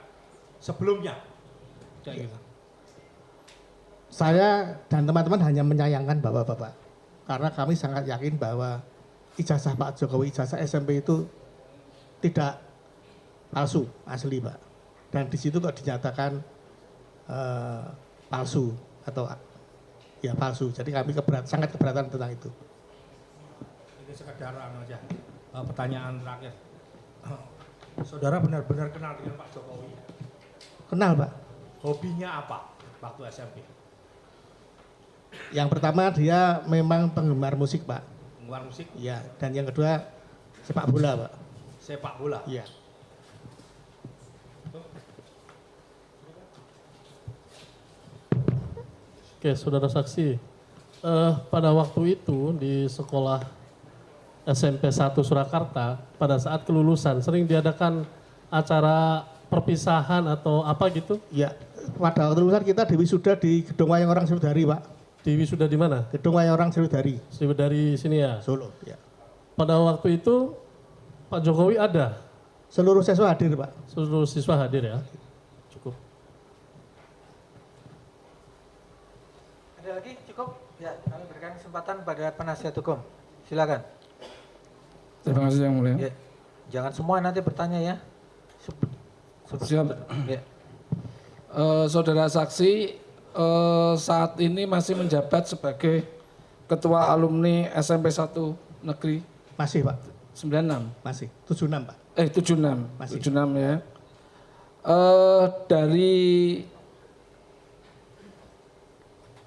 Speaker 4: sebelumnya. Kayak gitu.
Speaker 2: Saya dan teman-teman hanya menyayangkan Bapak-bapak. Karena kami sangat yakin bahwa ijazah Pak Jokowi, ijazah SMP itu tidak palsu, asli Pak. Dan di situ kok dinyatakan palsu atau ya palsu. Jadi kami sangat keberatan tentang itu.
Speaker 4: Ini sekedar aja pertanyaan terakhir. Saudara benar-benar kenal dengan Pak Jokowi?
Speaker 2: Kenal Pak.
Speaker 4: Hobinya apa waktu SMP?
Speaker 2: Yang pertama dia memang penggemar musik Pak.
Speaker 4: Penggemar musik?
Speaker 2: Iya. Dan yang kedua sepak bola Pak.
Speaker 4: Sepak bola?
Speaker 2: Iya.
Speaker 5: Oke, saudara saksi, pada waktu itu di sekolah SMP 1 Surakarta, pada saat kelulusan sering diadakan acara perpisahan atau apa gitu?
Speaker 2: Iya. Pada waktu lulusan kita di wisuda di Gedung Wayang Orang Sriwedari Pak.
Speaker 5: Di wisuda di mana?
Speaker 2: Gedung Wayang Orang Sriwedari,
Speaker 5: Dari sini ya.
Speaker 2: Solo. Ya.
Speaker 5: Pada waktu itu Pak Jokowi ada,
Speaker 2: Seluruh siswa hadir Pak.
Speaker 5: seluruh siswa hadir ya. Cukup.
Speaker 3: Ada lagi? Cukup? Ya, kami berikan kesempatan pada penasihat hukum. Silakan.
Speaker 6: Terima kasih Yang Mulia.
Speaker 3: Ya. Jangan semua nanti bertanya ya.
Speaker 6: Siap.
Speaker 3: Ya.
Speaker 6: Saudara saksi saat ini masih menjabat sebagai Ketua Alumni SMP 1 Negeri
Speaker 2: Masih Pak.
Speaker 6: 96.
Speaker 2: Masih. 76 Pak.
Speaker 6: 76.
Speaker 2: Masih.
Speaker 6: 76 ya. Dari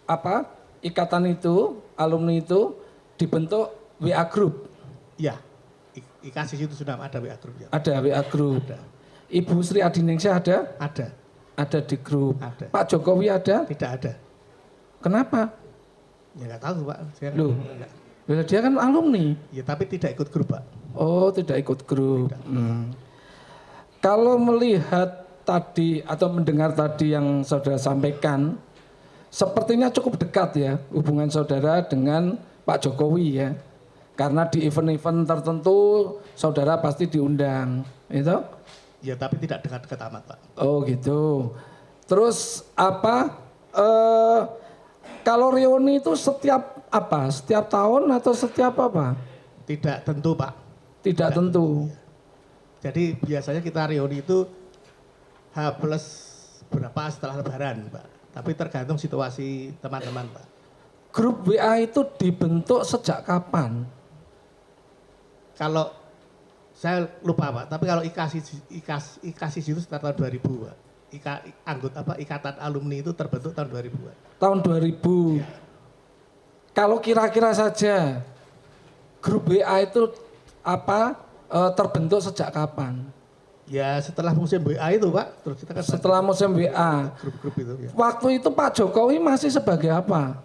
Speaker 6: apa? Ikatan itu, alumni itu dibentuk WA Group.
Speaker 2: Iya. IKASIS itu sudah ada WA Group ya.
Speaker 6: Ada WA Group.
Speaker 2: Ada.
Speaker 6: Ibu Sri Adiningsih ada?
Speaker 2: Ada.
Speaker 6: Ada di grup.
Speaker 2: Ada.
Speaker 6: Pak Jokowi ada?
Speaker 2: Tidak ada.
Speaker 6: Kenapa?
Speaker 2: Ya nggak tahu Pak. Saya
Speaker 6: Loh.
Speaker 2: nggak-
Speaker 6: Bila dia kan alumni.
Speaker 2: Ya tapi tidak ikut grup Pak.
Speaker 6: Oh, tidak ikut grup. Kalau melihat tadi atau mendengar tadi yang saudara sampaikan, sepertinya cukup dekat ya hubungan saudara dengan Pak Jokowi ya. Karena di event-event tertentu saudara pasti diundang, itu?
Speaker 2: Ya tapi tidak dekat-dekat amat Pak.
Speaker 6: Oh gitu. Terus apa? Kalau reuni itu setiap apa? Setiap tahun atau setiap apa?
Speaker 2: Tidak tentu Pak.
Speaker 6: Tidak tentu.
Speaker 2: Jadi biasanya kita reuni itu H plus berapa setelah lebaran Pak. Tapi tergantung situasi teman-teman Pak.
Speaker 6: Grup WA itu dibentuk sejak kapan?
Speaker 2: Kalau saya lupa Pak, tapi kalau IKASIS itu sekitar tahun 2000 Pak. Ikatan alumni itu terbentuk tahun 2000-an.
Speaker 6: Tahun 2000.
Speaker 2: Ya.
Speaker 6: Kalau kira-kira saja grup WA itu apa terbentuk sejak kapan?
Speaker 2: Ya setelah musim WA itu Pak, terus kita kan
Speaker 6: Setelah musim WA.
Speaker 2: grup-grup itu ya.
Speaker 6: Waktu itu Pak Jokowi masih sebagai apa?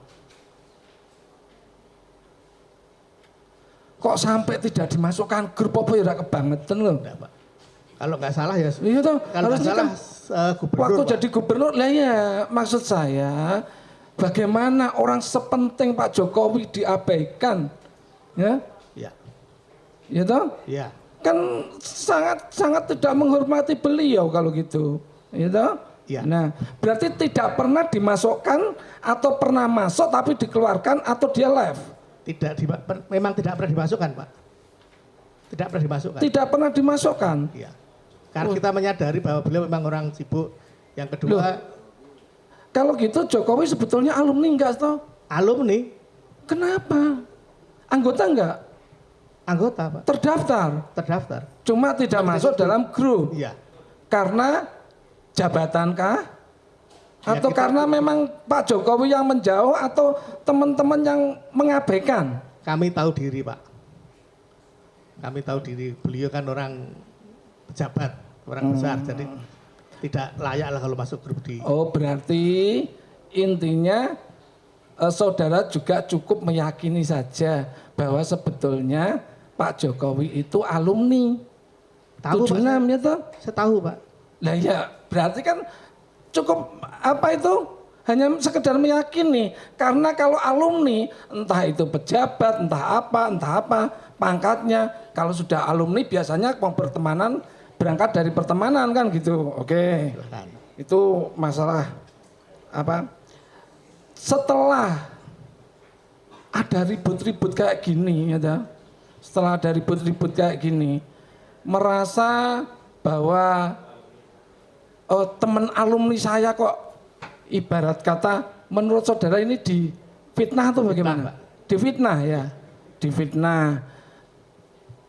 Speaker 6: Kok sampai tidak dimasukkan grup apa ya kebangetan loh.
Speaker 2: Enggak, Pak. Kalau nggak salah ya.
Speaker 6: Iya toh,
Speaker 2: Kalau nggak
Speaker 6: harusnya
Speaker 2: salah gubernur.
Speaker 6: waktu
Speaker 2: Pak.
Speaker 6: jadi gubernur lah ya, maksud saya bagaimana orang sepenting Pak Jokowi diabaikan, ya,
Speaker 2: Ya,
Speaker 6: ya toh,
Speaker 2: ya,
Speaker 6: kan sangat tidak menghormati beliau kalau gitu, ya toh.
Speaker 2: Ya.
Speaker 6: Nah, berarti tidak pernah dimasukkan atau pernah masuk tapi dikeluarkan atau dia left.
Speaker 2: memang tidak pernah dimasukkan Pak. Tidak pernah dimasukkan.
Speaker 6: Tidak pernah dimasukkan.
Speaker 2: Iya. Karena kita menyadari bahwa beliau memang orang sibuk. Yang kedua,
Speaker 6: Kalau gitu Jokowi sebetulnya alumni enggak toh?
Speaker 2: alumni,
Speaker 6: Kenapa? Anggota enggak?
Speaker 2: anggota Pak,
Speaker 6: Terdaftar. Cuma tidak masuk dalam grup.
Speaker 2: iya.
Speaker 6: Karena jabatankah?
Speaker 2: Ya,
Speaker 6: Atau
Speaker 2: kita-
Speaker 6: karena memang Pak Jokowi yang menjauh atau teman-teman yang mengabaikan?
Speaker 2: Kami tahu diri Pak. Kami tahu diri. Beliau kan orang pejabat, orang besar. Jadi tidak layak lah kalau masuk grup di.
Speaker 6: Oh, berarti intinya saudara juga cukup meyakini saja bahwa sebetulnya Pak Jokowi itu alumni.
Speaker 2: Tahu Pak,
Speaker 6: 76 ya toh?
Speaker 2: saya tahu Pak.
Speaker 6: Lah ya, berarti kan cukup apa itu? Hanya sekedar meyakini. Karena kalau alumni, entah itu pejabat, entah apa, pangkatnya. Kalau sudah alumni biasanya pertemanan berangkat dari pertemanan kan gitu. Oke.
Speaker 2: Silakan.
Speaker 6: Itu masalah apa? Setelah ada ribut-ribut kayak gini ya, setelah ada ribut-ribut kayak gini, merasa bahwa teman alumni saya kok ibarat kata menurut saudara ini difitnah atau bagaimana? Difitnah ya, difitnah.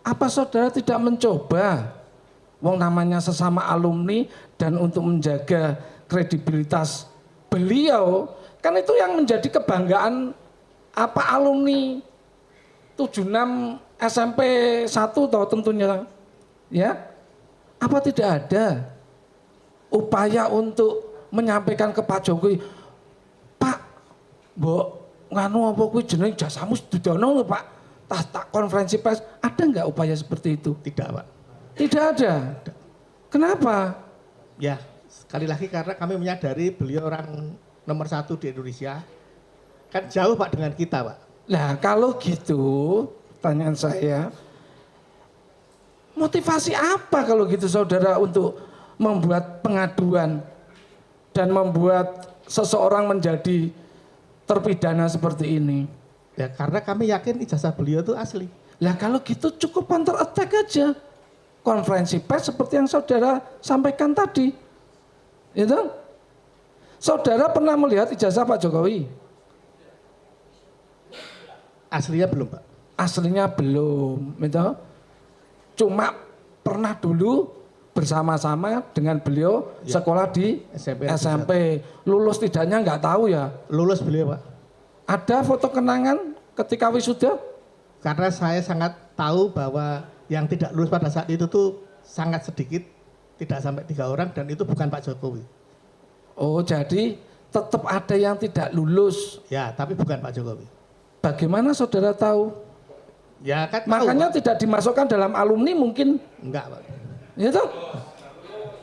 Speaker 6: Apa saudara tidak mencoba, wong namanya sesama alumni dan untuk menjaga kredibilitas beliau, kan itu yang menjadi kebanggaan apa alumni 76 SMP 1 toh tentunya ya. Apa tidak ada upaya untuk menyampaikan ke Pak Jokowi, Pak, mbok nganu apa kuwi jeneng jasamu sedono lho Pak, tak konferensi pers, ada nggak upaya seperti itu?
Speaker 2: Tidak, Pak.
Speaker 6: Tidak ada. Kenapa?
Speaker 2: Ya, sekali lagi karena kami menyadari beliau orang nomor 1 di Indonesia. Kan jauh Pak dengan kita Pak.
Speaker 6: Nah kalau gitu, pertanyaan saya, motivasi apa kalau gitu saudara untuk membuat pengaduan dan membuat seseorang menjadi terpidana seperti ini?
Speaker 2: Ya karena kami yakin ijazah beliau itu asli.
Speaker 6: Lah kalau gitu cukup counter attack aja. Konferensi pers seperti yang saudara sampaikan tadi. Itu? Saudara pernah melihat ijazah Pak Jokowi?
Speaker 2: Aslinya belum Pak.
Speaker 6: Aslinya belum, gitu. Cuma pernah dulu bersama-sama dengan beliau
Speaker 2: Ya.
Speaker 6: sekolah di SMP. Lulus tidaknya nggak tahu ya.
Speaker 2: Lulus beliau Pak.
Speaker 6: Ada foto kenangan ketika wisuda?
Speaker 2: Karena saya sangat tahu bahwa yang tidak lulus pada saat itu tuh sangat sedikit, tidak sampai 3 orang dan itu bukan Pak Jokowi.
Speaker 6: Oh jadi tetap ada yang tidak lulus.
Speaker 2: Ya, tapi bukan Pak Jokowi.
Speaker 6: Bagaimana saudara tahu?
Speaker 2: Ya kan tahu,
Speaker 6: Makanya
Speaker 2: Pak.
Speaker 6: tidak dimasukkan dalam alumni mungkin.
Speaker 2: Enggak Pak.
Speaker 6: Ya toh?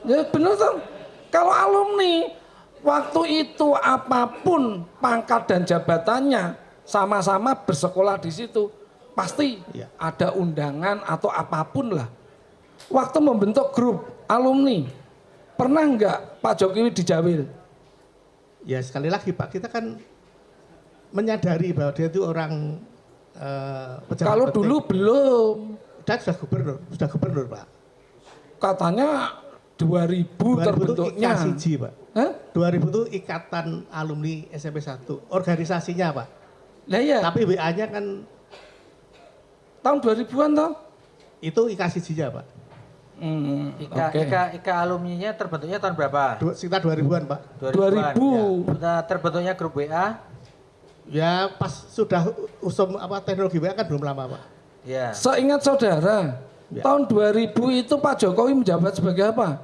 Speaker 6: Ya benar toh? Kalau alumni waktu itu apapun pangkat dan jabatannya sama-sama bersekolah di situ, pasti
Speaker 2: Ya.
Speaker 6: ada undangan atau apapun lah. Waktu membentuk grup alumni, pernah enggak Pak Jokowi dijawil?
Speaker 2: Ya sekali lagi Pak, kita kan menyadari bahwa dia itu orang pejabat
Speaker 6: Kalau
Speaker 2: penting.
Speaker 6: dulu belum,
Speaker 2: Dan sudah gubernur Pak.
Speaker 6: katanya 2000
Speaker 2: 2000 itu
Speaker 6: terbentuknya.
Speaker 2: IKSIJ Pak.
Speaker 6: Hah?
Speaker 2: 2000 itu Ikatan Alumni SMP 1, organisasinya Pak.
Speaker 6: Lah iya,
Speaker 2: Tapi WA-nya kan
Speaker 6: tahun 2000-an toh?
Speaker 2: itu IKSIJ-nya Pak.
Speaker 3: Ika alumninya terbentuknya tahun berapa?
Speaker 2: Sekitar 2000-an Pak.
Speaker 3: 2000-an,
Speaker 6: 2000.
Speaker 3: ya. Nah, terbentuknya grup WA.
Speaker 2: Ya pas sudah usum teknologi WA kan belum lama Pak.
Speaker 3: Ya.
Speaker 6: Seingat saudara,
Speaker 2: Ya.
Speaker 6: tahun 2000 itu Pak Jokowi menjabat sebagai apa?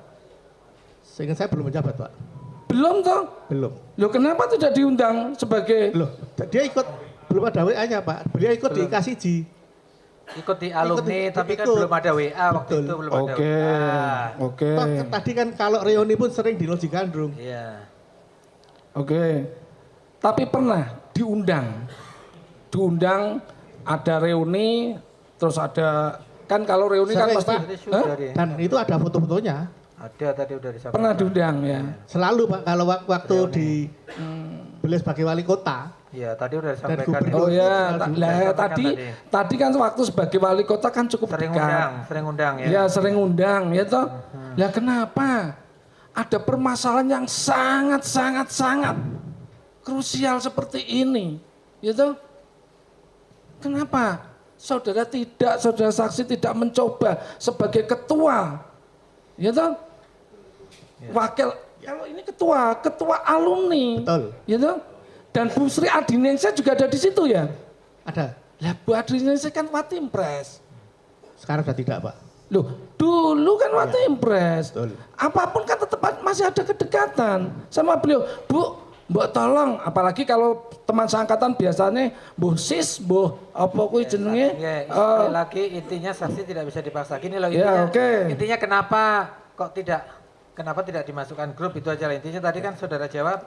Speaker 2: Seingat saya belum menjabat Pak.
Speaker 6: Belum toh?
Speaker 2: Belum.
Speaker 6: Loh kenapa tidak diundang sebagai...
Speaker 2: Loh, dia ikut belum ada WA-nya Pak. Beliau ikut di IKSIJ.
Speaker 3: Ikut di alumni, tapi kan
Speaker 2: ikut.
Speaker 3: belum ada WA waktu
Speaker 2: Betul.
Speaker 3: itu, belum ada
Speaker 6: Oke,
Speaker 3: WA.
Speaker 6: oke,
Speaker 2: Toh, tadi kan kalau reuni pun sering di Loji Gandrung.
Speaker 3: Iya.
Speaker 6: oke. Tapi pernah diundang ada reuni, terus ada... Kan kalau reuni kan
Speaker 2: Sering,
Speaker 6: pasti...
Speaker 2: Pak.
Speaker 3: Jadi
Speaker 6: Hah?
Speaker 3: sudah dia.
Speaker 2: Dan itu ada foto-fotonya.
Speaker 3: Ada tadi udah disampaikan.
Speaker 6: Pernah diundang ya?
Speaker 2: Selalu Pak kalau waktu di beliau sebagai wali kota.
Speaker 3: Iya, tadi udah disampaikan.
Speaker 2: gubernur.
Speaker 6: Oh ya,
Speaker 2: Sudah
Speaker 6: lah
Speaker 3: disampaikan
Speaker 6: tadi kan waktu sebagai wali kota kan cukup
Speaker 3: Sering
Speaker 6: dekat.
Speaker 3: undang, sering undang ya.
Speaker 6: Ya sering undang ya toh. Lah kenapa? Ada permasalahan yang sangat krusial seperti ini. Ya toh. Kenapa? Saudara saksi tidak mencoba sebagai ketua. Ya toh. Wakil, kalau ini ketua alumni.
Speaker 2: Betul.
Speaker 6: Ya toh. Dan Bu Sri Adiningsih juga ada di situ ya.
Speaker 2: Ada.
Speaker 6: Lah Bu Adiningsih kan Watimpres.
Speaker 2: Sekarang sudah tidak Pak.
Speaker 6: Loh, dulu kan Watimpres.
Speaker 2: Betul.
Speaker 6: Apapun kan tetap masih ada kedekatan sama beliau. Bu, mbok tolong, apalagi kalau teman seangkatan biasanya Bu Sis, Bu apa kuwi jenenge?
Speaker 3: Ya, sekali lagi intinya saksi tidak bisa dipaksa. Gini loh intinya.
Speaker 6: Ya, oke.
Speaker 3: Intinya kenapa tidak dimasukkan grup itu aja lah. Intinya tadi kan saudara jawab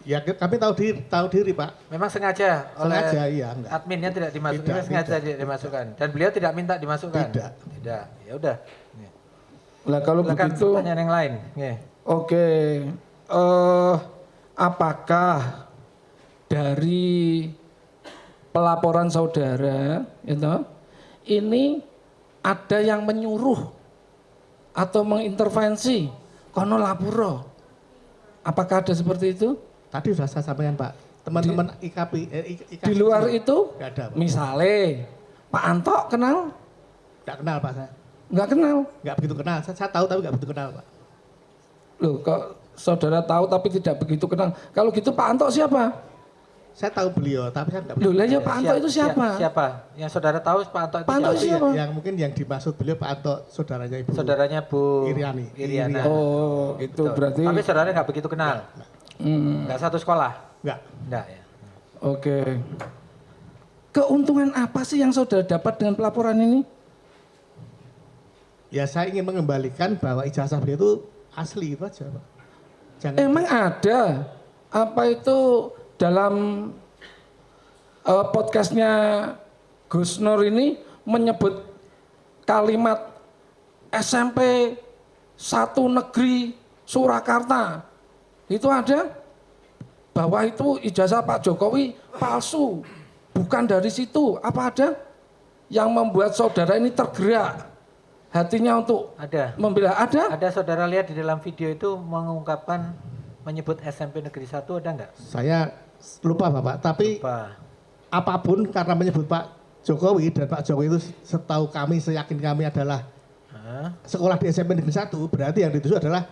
Speaker 2: Ya kami tahu diri Pak.
Speaker 3: memang sengaja oleh
Speaker 2: Sengaja iya enggak.
Speaker 3: adminnya tidak dimasukkan,
Speaker 2: Tidak,
Speaker 3: sengaja tidak dimasukkan dan beliau tidak minta dimasukkan.
Speaker 2: Tidak.
Speaker 3: Ya udah. Ya.
Speaker 6: Lah kalau
Speaker 3: Silakan
Speaker 6: begitu,
Speaker 3: pertanyaan yang lain. Nggih.
Speaker 6: oke, apakah dari pelaporan saudara, itu, ini ada yang menyuruh atau mengintervensi kono lapuro? Apakah ada seperti itu?
Speaker 2: Tadi sudah saya sampaikan Pak, teman-teman IKP,
Speaker 6: Di luar itu,
Speaker 2: nggak ada Pak.
Speaker 6: misalnya Pak Anto kenal?
Speaker 2: Nggak kenal Pak saya.
Speaker 6: Nggak kenal.
Speaker 2: Nggak begitu kenal. Saya tahu tapi nggak begitu kenal Pak.
Speaker 6: Loh, kok saudara tahu tapi tidak begitu kenal? Kalau gitu Pak Anto siapa?
Speaker 2: Saya tahu beliau tapi saya nggak
Speaker 6: Loh, lah ya Pak Anto itu siapa?
Speaker 3: Siapa? Yang saudara tahu Pak Anto itu
Speaker 6: Pak Anto
Speaker 3: siapa?
Speaker 6: itu siapa?
Speaker 2: yang mungkin yang dimaksud beliau Pak Anto saudaranya Ibu
Speaker 3: Saudaranya Bu
Speaker 2: Iriani.
Speaker 3: Iriana.
Speaker 6: Oh, itu
Speaker 3: Betul.
Speaker 6: berarti.
Speaker 3: Tapi saudara nggak begitu kenal. Nggak satu sekolah.
Speaker 2: Nggak.
Speaker 3: Nggak ya.
Speaker 6: Oke. Keuntungan apa sih yang saudara dapat dengan pelaporan ini?
Speaker 2: Ya saya ingin mengembalikan bahwa ijazah beliau itu asli itu aja Pak. Jangan
Speaker 6: Emang ada apa itu dalam podcastnya Gus Nur ini menyebut kalimat SMP 1 Negeri Surakarta itu ada bahwa itu ijazah Pak Jokowi palsu, bukan dari situ. Apa ada yang membuat saudara ini tergerak hatinya untuk
Speaker 3: Ada.
Speaker 6: membela? Ada?
Speaker 3: Ada saudara lihat di dalam video itu mengungkapkan menyebut SMP Negeri 1 ada nggak?
Speaker 2: saya lupa Bapak, tapi
Speaker 3: Pak.
Speaker 2: apapun karena menyebut Pak Jokowi dan Pak Jokowi itu setahu kami, seyakin kami adalah
Speaker 3: Hah?
Speaker 2: sekolah di SMP Negeri 1, berarti yang dituju adalah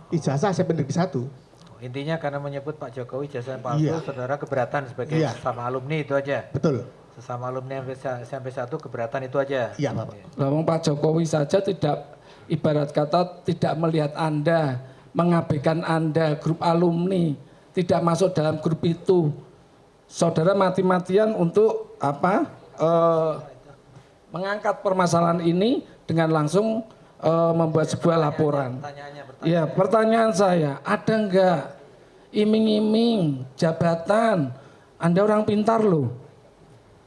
Speaker 2: ijazah SMP Negeri 1.
Speaker 3: Intinya karena menyebut Pak Jokowi ijazah palsu,
Speaker 2: Iya.
Speaker 3: saudara keberatan sebagai
Speaker 2: Iya.
Speaker 3: sesama alumni itu aja.
Speaker 2: Betul.
Speaker 3: Sesama alumni SMP 1 keberatan itu aja.
Speaker 2: Iya Bapak.
Speaker 6: Lawang Pak Jokowi saja tidak, ibarat kata tidak melihat Anda, mengabaikan Anda, grup alumni, tidak masuk dalam grup itu. Saudara mati-matian untuk apa? Mengangkat permasalahan ini dengan langsung membuat sebuah laporan. Ya, pertanyaan saya, ada enggak iming-iming jabatan? Anda orang pintar loh.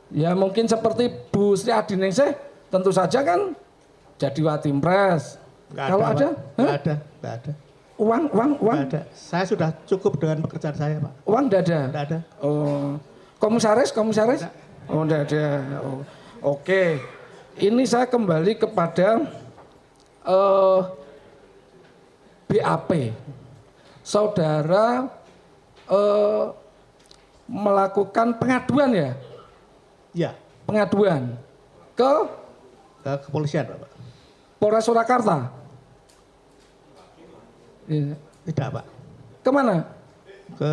Speaker 6: Ya mungkin seperti Bu Sri Adiningsih tentu saja kan jadi Watimpres.
Speaker 2: Nggak
Speaker 6: Kalau
Speaker 2: Pak.
Speaker 6: ada,
Speaker 2: Nggak ada, nggak ada.
Speaker 6: uang,
Speaker 2: Nggak ada. Saya sudah cukup dengan pekerjaan saya Pak.
Speaker 6: uang tidak ada.
Speaker 2: Nggak ada.
Speaker 6: Oh, komisaris? Oh, tidak ada. Oh, oke. Ini saya kembali kepada BAP. Saudara melakukan pengaduan ya?
Speaker 2: Ya,
Speaker 6: Pengaduan ke
Speaker 2: ke kepolisian Bapak.
Speaker 6: Polres Surakarta. Iya.
Speaker 2: Tidak Pak.
Speaker 6: Kemana?
Speaker 2: Ke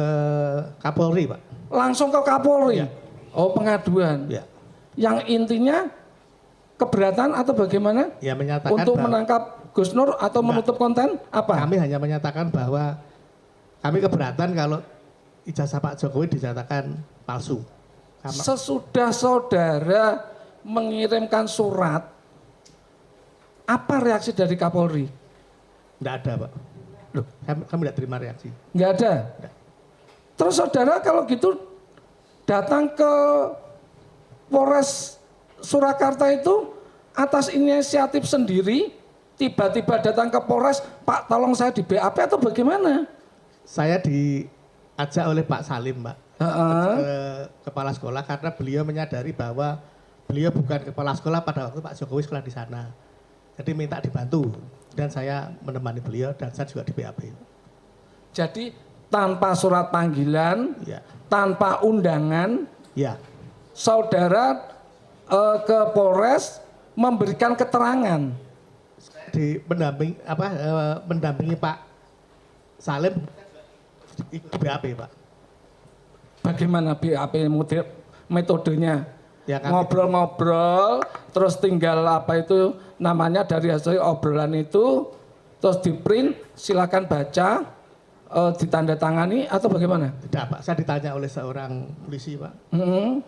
Speaker 2: Kapolri Pak.
Speaker 6: Langsung ke Kapolri.
Speaker 2: Iya.
Speaker 6: Oh, pengaduan.
Speaker 2: Ya.
Speaker 6: Yang intinya keberatan atau bagaimana?
Speaker 2: Ya menyatakan
Speaker 6: Untuk
Speaker 2: bahwa
Speaker 6: menangkap Gus Nur atau menutup konten apa?
Speaker 2: kami hanya menyatakan bahwa kami keberatan kalau ijazah Pak Jokowi dinyatakan palsu.
Speaker 6: Sesudah saudara mengirimkan surat, apa reaksi dari Kapolri?
Speaker 2: Tidak ada Pak.
Speaker 6: Loh,
Speaker 2: Kami tidak terima reaksi.
Speaker 6: nggak ada.
Speaker 2: Nggak.
Speaker 6: Terus saudara kalau gitu datang ke Polres Surakarta itu atas inisiatif sendiri, tiba-tiba datang ke Polres, Pak tolong saya di BAP atau bagaimana?
Speaker 2: Saya diajak oleh Pak Salim Pak.
Speaker 6: Heeh.
Speaker 2: Ke kepala sekolah karena beliau menyadari bahwa beliau bukan kepala sekolah pada waktu Pak Jokowi sekolah di sana. Jadi minta dibantu dan saya menemani beliau dan saya juga di BAP.
Speaker 6: Jadi tanpa surat panggilan,
Speaker 2: Ya,
Speaker 6: tanpa undangan,
Speaker 2: ya,
Speaker 6: saudara ke Polres memberikan keterangan.
Speaker 2: di mendampingi Pak Salim di BAP Pak.
Speaker 6: Bagaimana BAP metodenya?
Speaker 2: Ya, kami-
Speaker 6: Ngobrol-ngobrol, terus tinggal apa itu namanya dari hasil obrolan itu, terus di print, silakan baca, ditandatangani atau bagaimana?
Speaker 2: Tidak Pak, saya ditanya oleh seorang polisi Pak.
Speaker 6: Hmm.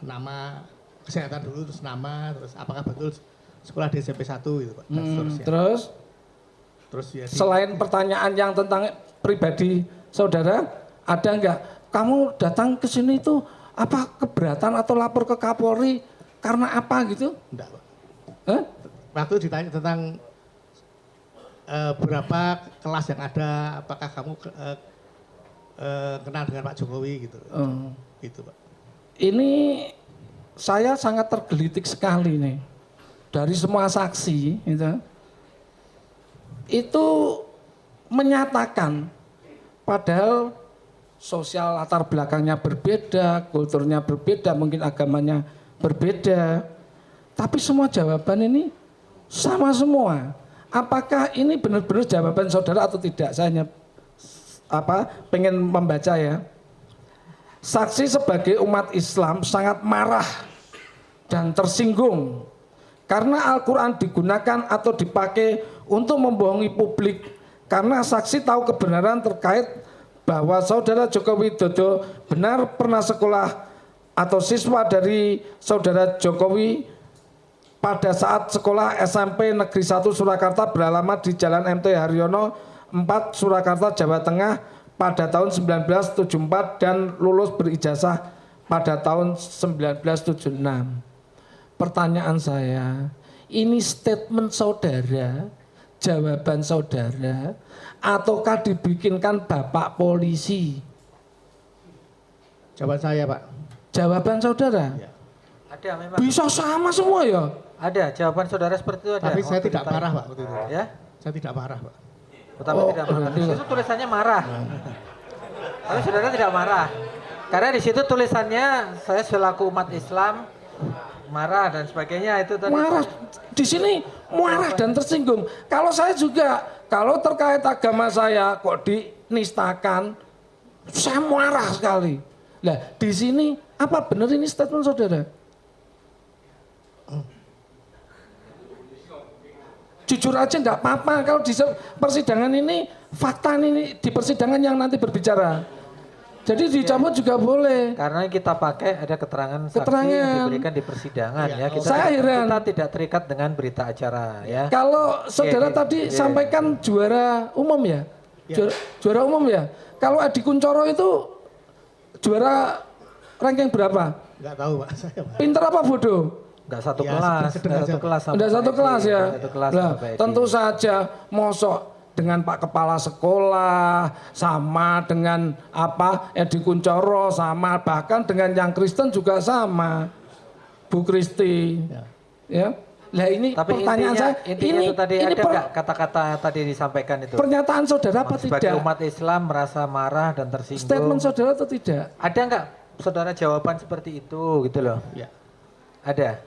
Speaker 2: Nama kesehatan dulu, terus nama, terus apakah betul sekolah di SMP 1 gitu Pak. Dan seterusnya.
Speaker 6: Terus
Speaker 2: Terus ya
Speaker 6: selain pertanyaan yang tentang pribadi saudara, ada enggak kamu datang ke sini itu apa keberatan atau lapor ke Kapolri karena apa gitu?
Speaker 2: enggak Pak.
Speaker 6: Hah?
Speaker 2: Waktu ditanya tentang berapa kelas yang ada, apakah kamu kenal dengan Pak Jokowi gitu. Gitu, Pak.
Speaker 6: Ini saya sangat tergelitik sekali nih dari semua saksi itu menyatakan padahal sosial latar belakangnya berbeda, kulturnya berbeda, mungkin agamanya berbeda, tapi semua jawaban ini sama semua. Apakah ini benar-benar jawaban saudara atau tidak? Saya hanya pengen membaca ya. Saksi sebagai umat Islam sangat marah dan tersinggung karena Al-Quran digunakan atau dipakai untuk membohongi publik, karena saksi tahu kebenaran terkait bahwa saudara Joko Widodo benar pernah sekolah atau siswa dari saudara Jokowi pada saat sekolah SMP Negeri 1 Surakarta beralamat di Jalan MT Haryono 4 Surakarta, Jawa Tengah pada tahun 1974 dan lulus berijazah pada tahun 1976. Pertanyaan saya, ini statement saudara, jawaban saudara, ataukah dibikinkan Bapak polisi?
Speaker 2: Jawaban saya, Pak.
Speaker 6: Jawaban saudara?
Speaker 2: Ya.
Speaker 3: Ada memang.
Speaker 6: Bisa sama semua ya?
Speaker 3: Ada jawaban saudara seperti itu ada.
Speaker 2: Tapi saya
Speaker 3: Waktu
Speaker 2: tidak
Speaker 3: ditanya.
Speaker 2: marah, Pak, waktu itu.
Speaker 3: Ya?
Speaker 2: Saya tidak marah, Pak.
Speaker 3: Tapi tidak marah. Di situ tulisannya marah. Tapi saudara tidak marah. Karena di situ tulisannya saya selaku umat Islam marah dan sebagainya itu tadi.
Speaker 6: Marah. Di sini marah dan tersinggung. Kalau saya juga, kalau terkait agama saya kok dinistakan, saya marah sekali. Nah, di sini apa benar ini statement saudara? Jujur aja enggak apa-apa kalau di persidangan ini, fakta ini di persidangan yang nanti berbicara. Jadi dicabut juga boleh.
Speaker 3: Karena kita pakai ada keterangan saksi
Speaker 6: Keterangan.
Speaker 3: yang diberikan di persidangan ya.
Speaker 6: Saya heran.
Speaker 3: Kita tidak terikat dengan berita acara ya.
Speaker 6: Kalau saudara tadi sampaikan juara umum ya? Juara umum ya? Kalau Adi Kuncoro itu juara ranking berapa?
Speaker 2: Enggak tahu, Pak, saya, Pak.
Speaker 6: Pinter apa bodoh?
Speaker 3: Enggak satu
Speaker 2: Ya,
Speaker 3: kelas,
Speaker 2: sedang
Speaker 3: enggak satu
Speaker 2: aja.
Speaker 3: kelas sama
Speaker 6: Enggak
Speaker 3: Pak
Speaker 6: satu
Speaker 3: Edi,
Speaker 6: kelas ya?
Speaker 3: enggak satu kelas
Speaker 6: Lah,
Speaker 3: sama Pak Edi.
Speaker 6: tentu saja mosok dengan Pak Kepala Sekolah, sama dengan Edi Kuncoro, sama bahkan dengan yang Kristen juga sama, Bu Kristi, ya. Lah ini
Speaker 3: Tapi
Speaker 6: pertanyaan saya,
Speaker 3: intinya itu tadi ada enggak kata-kata tadi disampaikan itu?
Speaker 6: pernyataan saudara apa
Speaker 3: Sebagai
Speaker 6: tidak?
Speaker 3: umat Islam merasa marah dan tersinggung.
Speaker 6: Statement saudara atau tidak?
Speaker 3: Ada enggak saudara jawaban seperti itu gitu loh?
Speaker 2: Ya.
Speaker 3: Ada.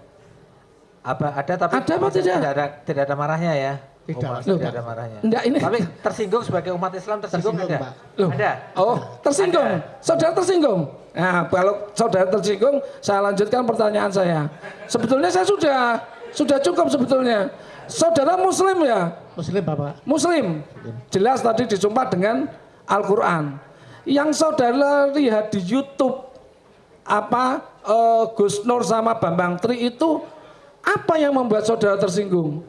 Speaker 3: Ada tapi
Speaker 6: Ada apa tidak?
Speaker 3: Tidak ada marahnya ya.
Speaker 2: Tidak,
Speaker 3: Umat
Speaker 2: Loh,
Speaker 3: tidak ada marahnya.
Speaker 6: Enggak, ini
Speaker 3: Tapi tersinggung sebagai umat Islam tersinggung
Speaker 2: Tersinggung,
Speaker 3: ada.
Speaker 2: Pak.
Speaker 6: Loh.
Speaker 3: Ada.
Speaker 6: Oh, tersinggung.
Speaker 3: Ada.
Speaker 6: Saudara tersinggung. Nah, kalau saudara tersinggung, saya lanjutkan pertanyaan saya. Sebetulnya saya sudah cukup sebetulnya. Saudara Muslim ya?
Speaker 2: Muslim, Bapak.
Speaker 6: Muslim. Jelas tadi disumpah dengan Al-Quran. Yang saudara lihat di YouTube Gus Nur sama Bambang Tri itu apa yang membuat saudara tersinggung?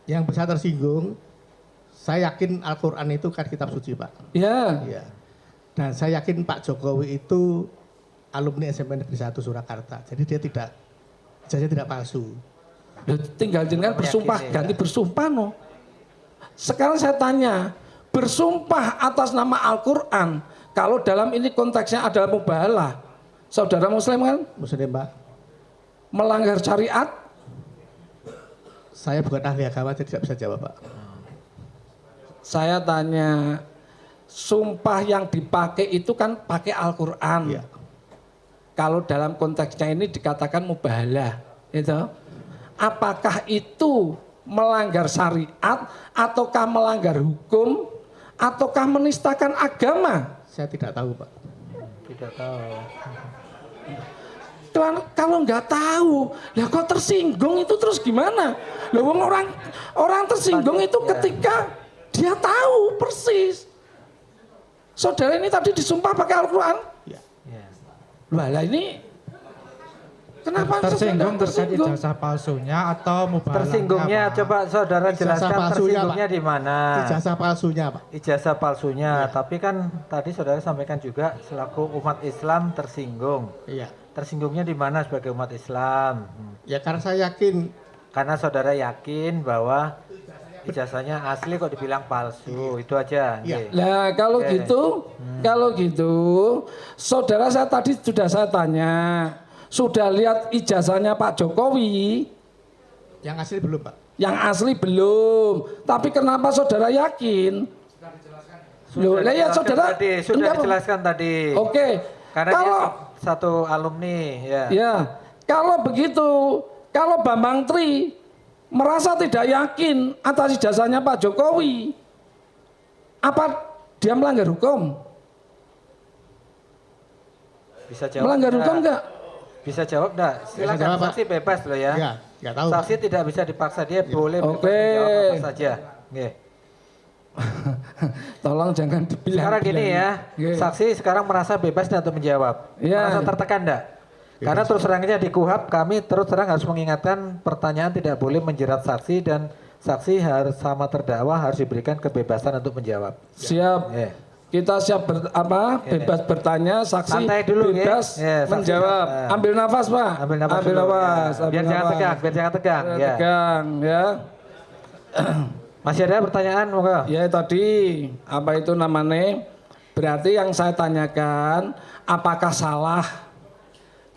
Speaker 2: Yang besar tersinggung, saya yakin Al-Quran itu kan kitab suci, Pak.
Speaker 6: Ya.
Speaker 2: Iya. Dan saya yakin Pak Jokowi itu alumni SMP Negeri 1 Surakarta. Jadi dia tidak palsu.
Speaker 6: Tinggal jenengan bersumpah, ganti bersumpah no. Sekarang saya tanya, bersumpah atas nama Al-Quran, kalau dalam ini konteksnya adalah mubahalah, saudara Muslim kan
Speaker 2: Muslim, Pak.
Speaker 6: melanggar syariat?
Speaker 2: Saya bukan ahli agama, jadi tidak bisa jawab, Pak.
Speaker 6: Saya tanya, sumpah yang dipakai itu kan pakai Al-Quran.
Speaker 2: Iya.
Speaker 6: Kalau dalam konteksnya ini dikatakan mubahalah, itu apakah itu melanggar syariat, ataukah melanggar hukum, ataukah menistakan agama?
Speaker 2: Saya tidak tahu, Pak.
Speaker 3: Tidak tahu.
Speaker 6: Kalau nggak tahu, lah kok tersinggung itu terus gimana? Lah orang tersinggung itu ketika dia tahu persis. Saudara ini tadi disumpah pakai Al-Quran.
Speaker 2: Ya.
Speaker 3: Ya.
Speaker 6: Lah ini kenapa
Speaker 7: tersinggung
Speaker 6: saudara
Speaker 7: terkait ijazah palsunya atau mubalagh?
Speaker 3: Tersinggungnya coba saudara
Speaker 2: Ijazah
Speaker 3: jelaskan
Speaker 2: palsunya,
Speaker 3: tersinggungnya
Speaker 2: Pak.
Speaker 3: di mana?
Speaker 2: Ijazah palsunya, Pak.
Speaker 3: Ijazah palsunya,
Speaker 2: Iya.
Speaker 3: tapi kan tadi saudara sampaikan juga selaku umat Islam tersinggung.
Speaker 2: Iya.
Speaker 3: Tersinggungnya di mana sebagai umat Islam?
Speaker 2: Ya karena saya yakin
Speaker 3: Karena saudara yakin bahwa ijazahnya asli kok dibilang palsu, itu aja.
Speaker 2: Iya.
Speaker 3: nggih.
Speaker 6: Nah, kalau gitu, saudara saya tadi sudah saya tanya, sudah lihat ijazahnya Pak Jokowi?
Speaker 2: Yang asli belum, Pak.
Speaker 6: Yang asli belum. Tapi kenapa saudara yakin? Loh, lah ya saudara
Speaker 3: Sudah
Speaker 6: enggak,
Speaker 3: dijelaskan tadi.
Speaker 6: Oke.
Speaker 3: Karena
Speaker 6: Kalau
Speaker 3: dia satu alumni, ya.
Speaker 6: ya, kalau begitu, kalau Bambang Tri merasa tidak yakin atas ijazahnya Pak Jokowi, apa dia melanggar hukum?
Speaker 3: Bisa jawab.
Speaker 6: Melanggar hukum enggak?
Speaker 3: Bisa jawab enggak? Silakan,
Speaker 2: jawab, Pak.
Speaker 3: saksi bebas loh ya.
Speaker 2: Iya, nggak tahu.
Speaker 3: Saksi tidak bisa dipaksa, dia boleh bebas
Speaker 6: Oke.
Speaker 3: menjawab apa saja. Nggih.
Speaker 6: Tolong jangan dibilang.
Speaker 3: Sekarang gini ya,
Speaker 6: Nggih.
Speaker 3: saksi sekarang merasa bebas untuk menjawab.
Speaker 6: Iya.
Speaker 3: Merasa tertekan enggak? Karena terus terangnya di KUHP kami terus terang harus mengingatkan pertanyaan tidak boleh menjerat saksi dan saksi harus sama terdakwa harus diberikan kebebasan untuk menjawab.
Speaker 6: Siap.
Speaker 3: Nggih.
Speaker 6: Kita siap bebas bertanya, saksi
Speaker 3: Santai dulu,
Speaker 6: bebas
Speaker 3: ya, saksi
Speaker 6: menjawab.
Speaker 3: santai.
Speaker 6: Ambil nafas, Pak.
Speaker 3: Ambil nafas
Speaker 6: Ambil
Speaker 3: dulu,
Speaker 6: nafas.
Speaker 3: ya.
Speaker 6: ambil
Speaker 3: Biar jangan
Speaker 6: nafas.
Speaker 3: tegang, biar jangan tegang. Ya.
Speaker 6: Tegang, ya.
Speaker 3: Masih ada pertanyaan, monggo.
Speaker 6: Ya tadi apa itu namanya? Berarti yang saya tanyakan, apakah salah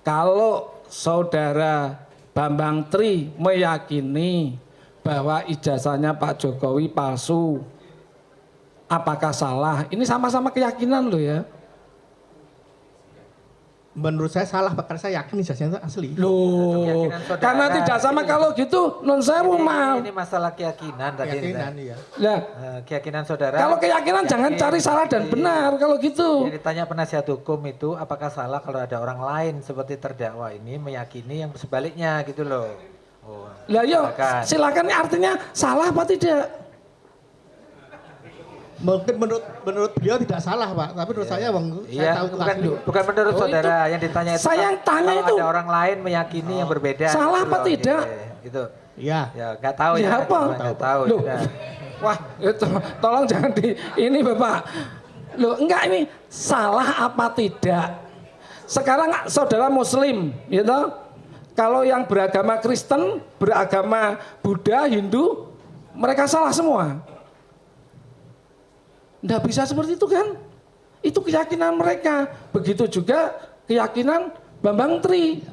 Speaker 6: kalau saudara Bambang Tri meyakini bahwa ijazahnya Pak Jokowi palsu? Apakah salah? Ini sama-sama keyakinan loh ya.
Speaker 2: Menurut saya salah, Pak, karena saya yakin ijazahnya itu asli.
Speaker 6: Loh,
Speaker 3: Keyakinan saudara.
Speaker 6: karena tidak sama kalau gitu, non sewu mal.
Speaker 3: Ini masalah keyakinan tadi.
Speaker 2: Keyakinan, iya.
Speaker 6: Nah,
Speaker 3: Keyakinan saudara.
Speaker 6: kalau keyakinan jangan cari salah dan benar kalau gitu.
Speaker 3: Yang ditanya penasihat hukum itu apakah salah kalau ada orang lain seperti terdakwa ini meyakini yang sebaliknya gitu loh. Oh,
Speaker 6: Lah yo,
Speaker 3: silakan.
Speaker 6: silakan artinya salah apa tidak?
Speaker 2: Mungkin menurut beliau tidak salah, Pak. Tapi menurut saya, Bang, saya
Speaker 3: Iya,
Speaker 2: tahu itu
Speaker 3: bukan,
Speaker 2: asli.
Speaker 3: bukan menurut
Speaker 6: Oh,
Speaker 3: saudara yang ditanya itu.
Speaker 6: Saya yang tanya
Speaker 3: kalau
Speaker 6: itu.
Speaker 3: ada orang lain meyakini yang berbeda.
Speaker 6: Salah
Speaker 3: gitu
Speaker 6: apa
Speaker 3: loh,
Speaker 6: tidak?
Speaker 3: Gitu.
Speaker 2: Iya.
Speaker 3: Ya, nggak tahu
Speaker 6: Ya
Speaker 3: ya.
Speaker 6: apa?
Speaker 3: Nggak tahu.
Speaker 6: Loh.
Speaker 3: Ya.
Speaker 6: Wah, itu tolong jangan di ini Bapak. Loh, enggak ini salah apa tidak? Sekarang saudara muslim, gitu. Kalau yang beragama Kristen, beragama Buddha, Hindu, mereka salah semua. Nggak bisa seperti itu kan? Itu keyakinan mereka. Begitu juga keyakinan Bambang Tri.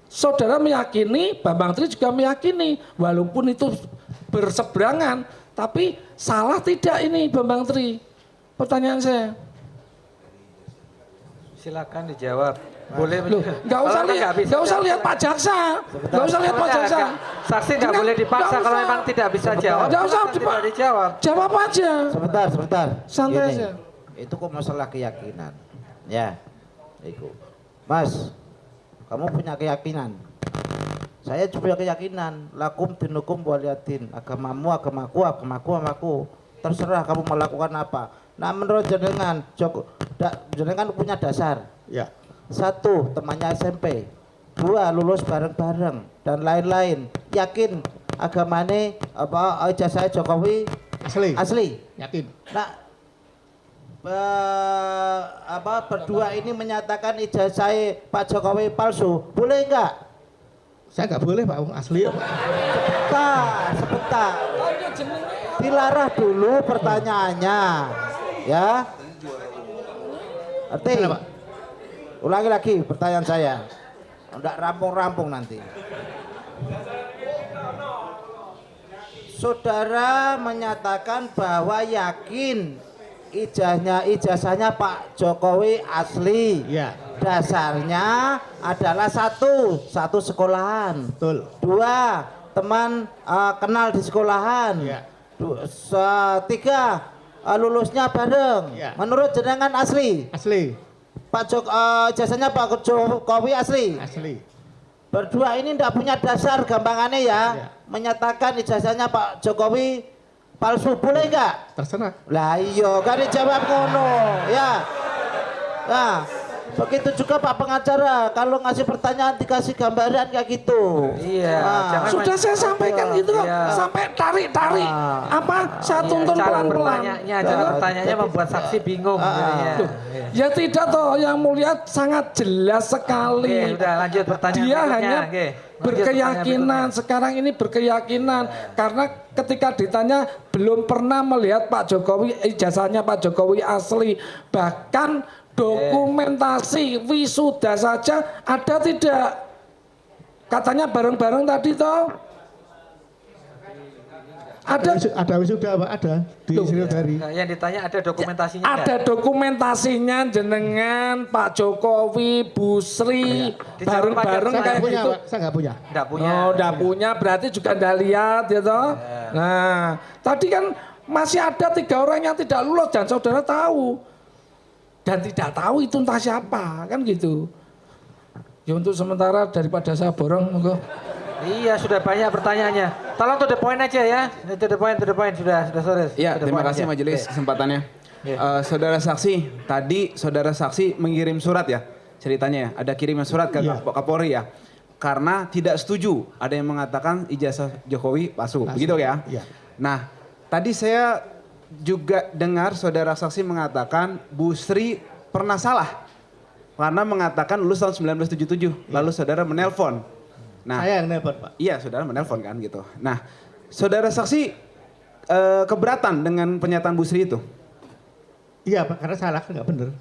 Speaker 6: Saudara meyakini, Bambang Tri juga meyakini. Walaupun itu berseberangan, tapi salah tidak ini Bambang Tri? Pertanyaan saya.
Speaker 3: Silakan dijawab. Boleh.
Speaker 6: Loh, nggak usah
Speaker 3: Kalau
Speaker 6: lihat,
Speaker 3: bisa,
Speaker 6: nggak usah lihat Pak Jaksa, nggak usah lihat Pak Jaksa.
Speaker 3: Saksi nggak
Speaker 6: Enggak,
Speaker 3: boleh dipaksa
Speaker 6: nggak
Speaker 3: kalau
Speaker 6: usah.
Speaker 3: memang tidak bisa jawab.
Speaker 6: Nggak usah
Speaker 3: Silakan tidak dijawab.
Speaker 6: Jawab aja.
Speaker 1: Sebentar.
Speaker 6: Santai
Speaker 1: Gini,
Speaker 6: aja.
Speaker 1: Itu kok masalah keyakinan. Ya. Iku. Mas, kamu punya keyakinan. Saya juga punya keyakinan. Lakum dinukum waliyatin. Agamamu, agamaku. Terserah kamu melakukan apa. Nah, menurut jenengan, jenengan punya dasar.
Speaker 2: Ya.
Speaker 1: 1, temannya SMP. 2, lulus bareng-bareng dan lain-lain. Yakin agamane apa ijazah Jokowi asli.
Speaker 2: Yakin.
Speaker 1: Nah, berdua ini menyatakan ijazah Pak Jokowi palsu. Boleh enggak?
Speaker 2: Saya nggak boleh, Pak, asli.
Speaker 1: Sebentar. Dilarah dulu pertanyaannya. Ya. Ngerti?
Speaker 2: Kenapa?
Speaker 1: Ulangi lagi pertanyaan saya. Enggak rampung-rampung nanti. Saudara menyatakan bahwa yakin ijazahnya Pak Jokowi asli.
Speaker 2: Iya.
Speaker 1: Dasarnya adalah satu sekolahan.
Speaker 2: Betul.
Speaker 1: 2, teman kenal di sekolahan.
Speaker 2: Iya.
Speaker 1: 3, lulusnya bareng.
Speaker 2: Iya.
Speaker 1: Menurut jenengan asli.
Speaker 2: Asli.
Speaker 1: Ijazahnya Pak Jokowi asli.
Speaker 2: Asli.
Speaker 1: Berdua ini tidak punya dasar gampangannya ya.
Speaker 2: Iya.
Speaker 1: Menyatakan ijazahnya Pak Jokowi palsu, boleh enggak?
Speaker 2: Terserah.
Speaker 1: Lah iya kan dijawab ngono ya. Nah, begitu juga Pak pengacara, kalau ngasih pertanyaan dikasih gambaran kayak gitu.
Speaker 3: Iya,
Speaker 1: Nah,
Speaker 3: jangan
Speaker 6: Sudah saya sampaikan gitu kok,
Speaker 3: Iya.
Speaker 6: sampai tarik-tarik. Apa? Saya tuntun
Speaker 3: cara
Speaker 6: pelan-pelan.
Speaker 3: pertanyaannya membuat saksi bingung. jadinya.
Speaker 6: Loh, ya tidak toh, yang mulia sangat jelas sekali.
Speaker 3: Oke, udah lanjut pertanyaan
Speaker 6: Dia
Speaker 3: berikutnya.
Speaker 6: hanya
Speaker 3: Oke,
Speaker 6: berkeyakinan, sekarang ini berkeyakinan. Karena ketika ditanya belum pernah melihat Pak Jokowi, ijazahnya Pak Jokowi asli. Bahkan dokumentasi wisuda saja ada tidak? Katanya bareng-bareng tadi toh.
Speaker 2: Ada wisuda Pak, ada di Sriwedari.
Speaker 3: Yang ditanya ada dokumentasinya
Speaker 6: Ada dokumentasinya jenengan Pak Jokowi, Bu Sri, bareng-bareng
Speaker 2: Saya
Speaker 6: kayak
Speaker 2: nggak punya,
Speaker 6: gitu.
Speaker 2: Pak. Saya nggak punya.
Speaker 3: Enggak punya.
Speaker 6: Oh, enggak punya, berarti juga enggak lihat ya toh. Nah, tadi kan masih ada 3 orang yang tidak lulus dan saudara tahu. Dan tidak tahu itu entah siapa, kan gitu. Ya untuk sementara daripada saya borong, monggo.
Speaker 3: Iya, sudah banyak pertanyaannya. Tolong to the point aja ya. To the point, sudah sore.
Speaker 8: Ya,
Speaker 3: To the
Speaker 8: terima
Speaker 3: point
Speaker 8: kasih
Speaker 3: aja.
Speaker 8: majelis
Speaker 3: Oke.
Speaker 8: kesempatannya. Saudara saksi, tadi saudara saksi mengirim surat ya ceritanya ya. Ada kiriman surat ke Kapolri ya. Karena tidak setuju, ada yang mengatakan ijazah Jokowi palsu, begitu ya?
Speaker 2: Iya.
Speaker 8: Nah, tadi saya juga dengar saudara saksi mengatakan Bu Sri pernah salah karena mengatakan lulus tahun 1977. Lalu saudara menelpon. Nah,
Speaker 2: Saya yang nelpon Pak.
Speaker 8: iya, saudara menelpon kan gitu. Nah, saudara saksi keberatan dengan pernyataan Bu Sri itu.
Speaker 2: Iya Pak, karena salah kan nggak bener.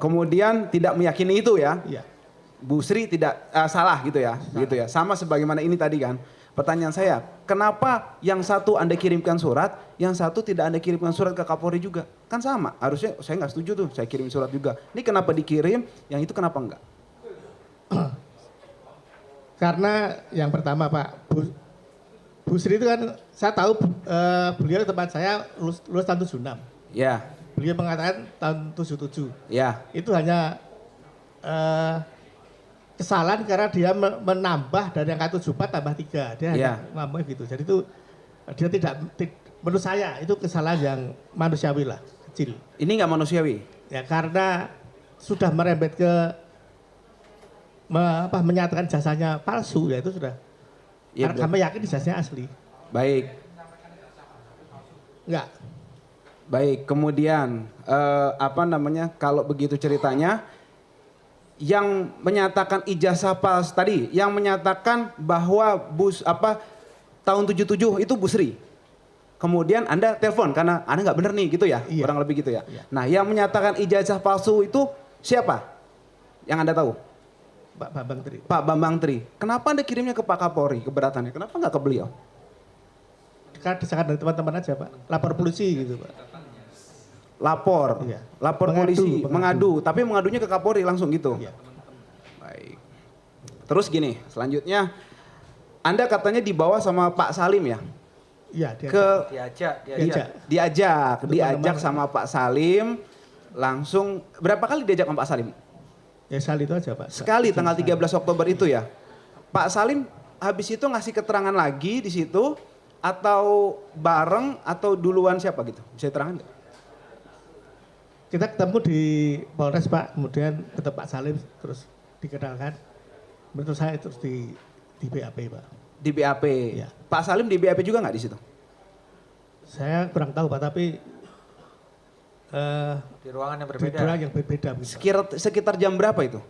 Speaker 8: Kemudian tidak meyakini itu ya.
Speaker 2: Iya.
Speaker 8: Bu Sri tidak salah gitu ya, gitu ya. Sama sebagaimana ini tadi kan. Pertanyaan saya, kenapa yang satu Anda kirimkan surat, yang satu tidak Anda kirimkan surat ke Kapolri juga? Kan sama. Harusnya saya nggak setuju tuh, saya kirim surat juga. Ini kenapa dikirim, yang itu kenapa enggak?
Speaker 2: Karena yang pertama Pak, Bu Sri itu kan saya tahu beliau tempat saya lulus tahun 76.
Speaker 8: Ya,
Speaker 2: Beliau mengatakan tahun 77.
Speaker 8: ya,
Speaker 2: Itu hanya kesalahan karena dia menambah dari angka 74 tambah 3. Dia hanya ngomong gitu. Jadi itu dia tidak menurut saya itu kesalahan yang manusiawi lah, kecil.
Speaker 8: ini nggak manusiawi.
Speaker 2: Ya karena sudah merembet ke menyatakan jasanya palsu, ya itu sudah.
Speaker 8: Ya,
Speaker 2: Karena kami yakin jasanya asli.
Speaker 8: baik,
Speaker 2: Enggak.
Speaker 8: baik. Kemudian kalau begitu ceritanya, yang menyatakan ijazah palsu tadi, yang menyatakan bahwa tahun 77 itu Bu Sri. Kemudian Anda telepon karena Anda nggak benar nih gitu ya,
Speaker 2: Iya.
Speaker 8: kurang lebih gitu ya.
Speaker 2: Iya.
Speaker 8: Nah, yang menyatakan ijazah palsu itu siapa? Yang Anda tahu?
Speaker 2: Pak Bambang Tri.
Speaker 8: Pak Bambang Tri. Kenapa Anda kirimnya ke Pak Kapolri keberatannya? Kenapa nggak ke beliau?
Speaker 2: Karena desakan dari teman-teman aja Pak. Lapor polisi gitu Pak.
Speaker 8: Lapor,
Speaker 2: Iya.
Speaker 8: lapor
Speaker 2: Mengadu,
Speaker 8: polisi,
Speaker 2: mengadu.
Speaker 8: mengadu, tapi mengadunya ke Kapolri langsung gitu.
Speaker 2: Iya.
Speaker 8: Baik. Terus gini, selanjutnya Anda katanya dibawa sama Pak Salim ya?
Speaker 2: Iya, dia
Speaker 8: Diajak sama Pak Salim, langsung berapa kali diajak sama Pak Salim?
Speaker 2: Ya sekali itu aja Pak.
Speaker 8: Sekali tanggal 13 Oktober itu ya. Pak Salim habis itu ngasih keterangan lagi di situ atau bareng atau duluan siapa gitu? Bisa diterangkan nggak?
Speaker 2: Kita ketemu di Polres Pak, kemudian ketemu Pak Salim, terus dikenalkan. Menurut saya terus di BAP Pak.
Speaker 8: Di BAP.
Speaker 2: Iya.
Speaker 8: Pak Salim di BAP juga nggak di situ?
Speaker 2: Saya kurang tahu Pak, tapi
Speaker 3: Di ruangan yang
Speaker 2: di
Speaker 3: berbeda.
Speaker 2: ruang yang berbeda. Gitu, Pak.
Speaker 8: Sekitar jam berapa itu?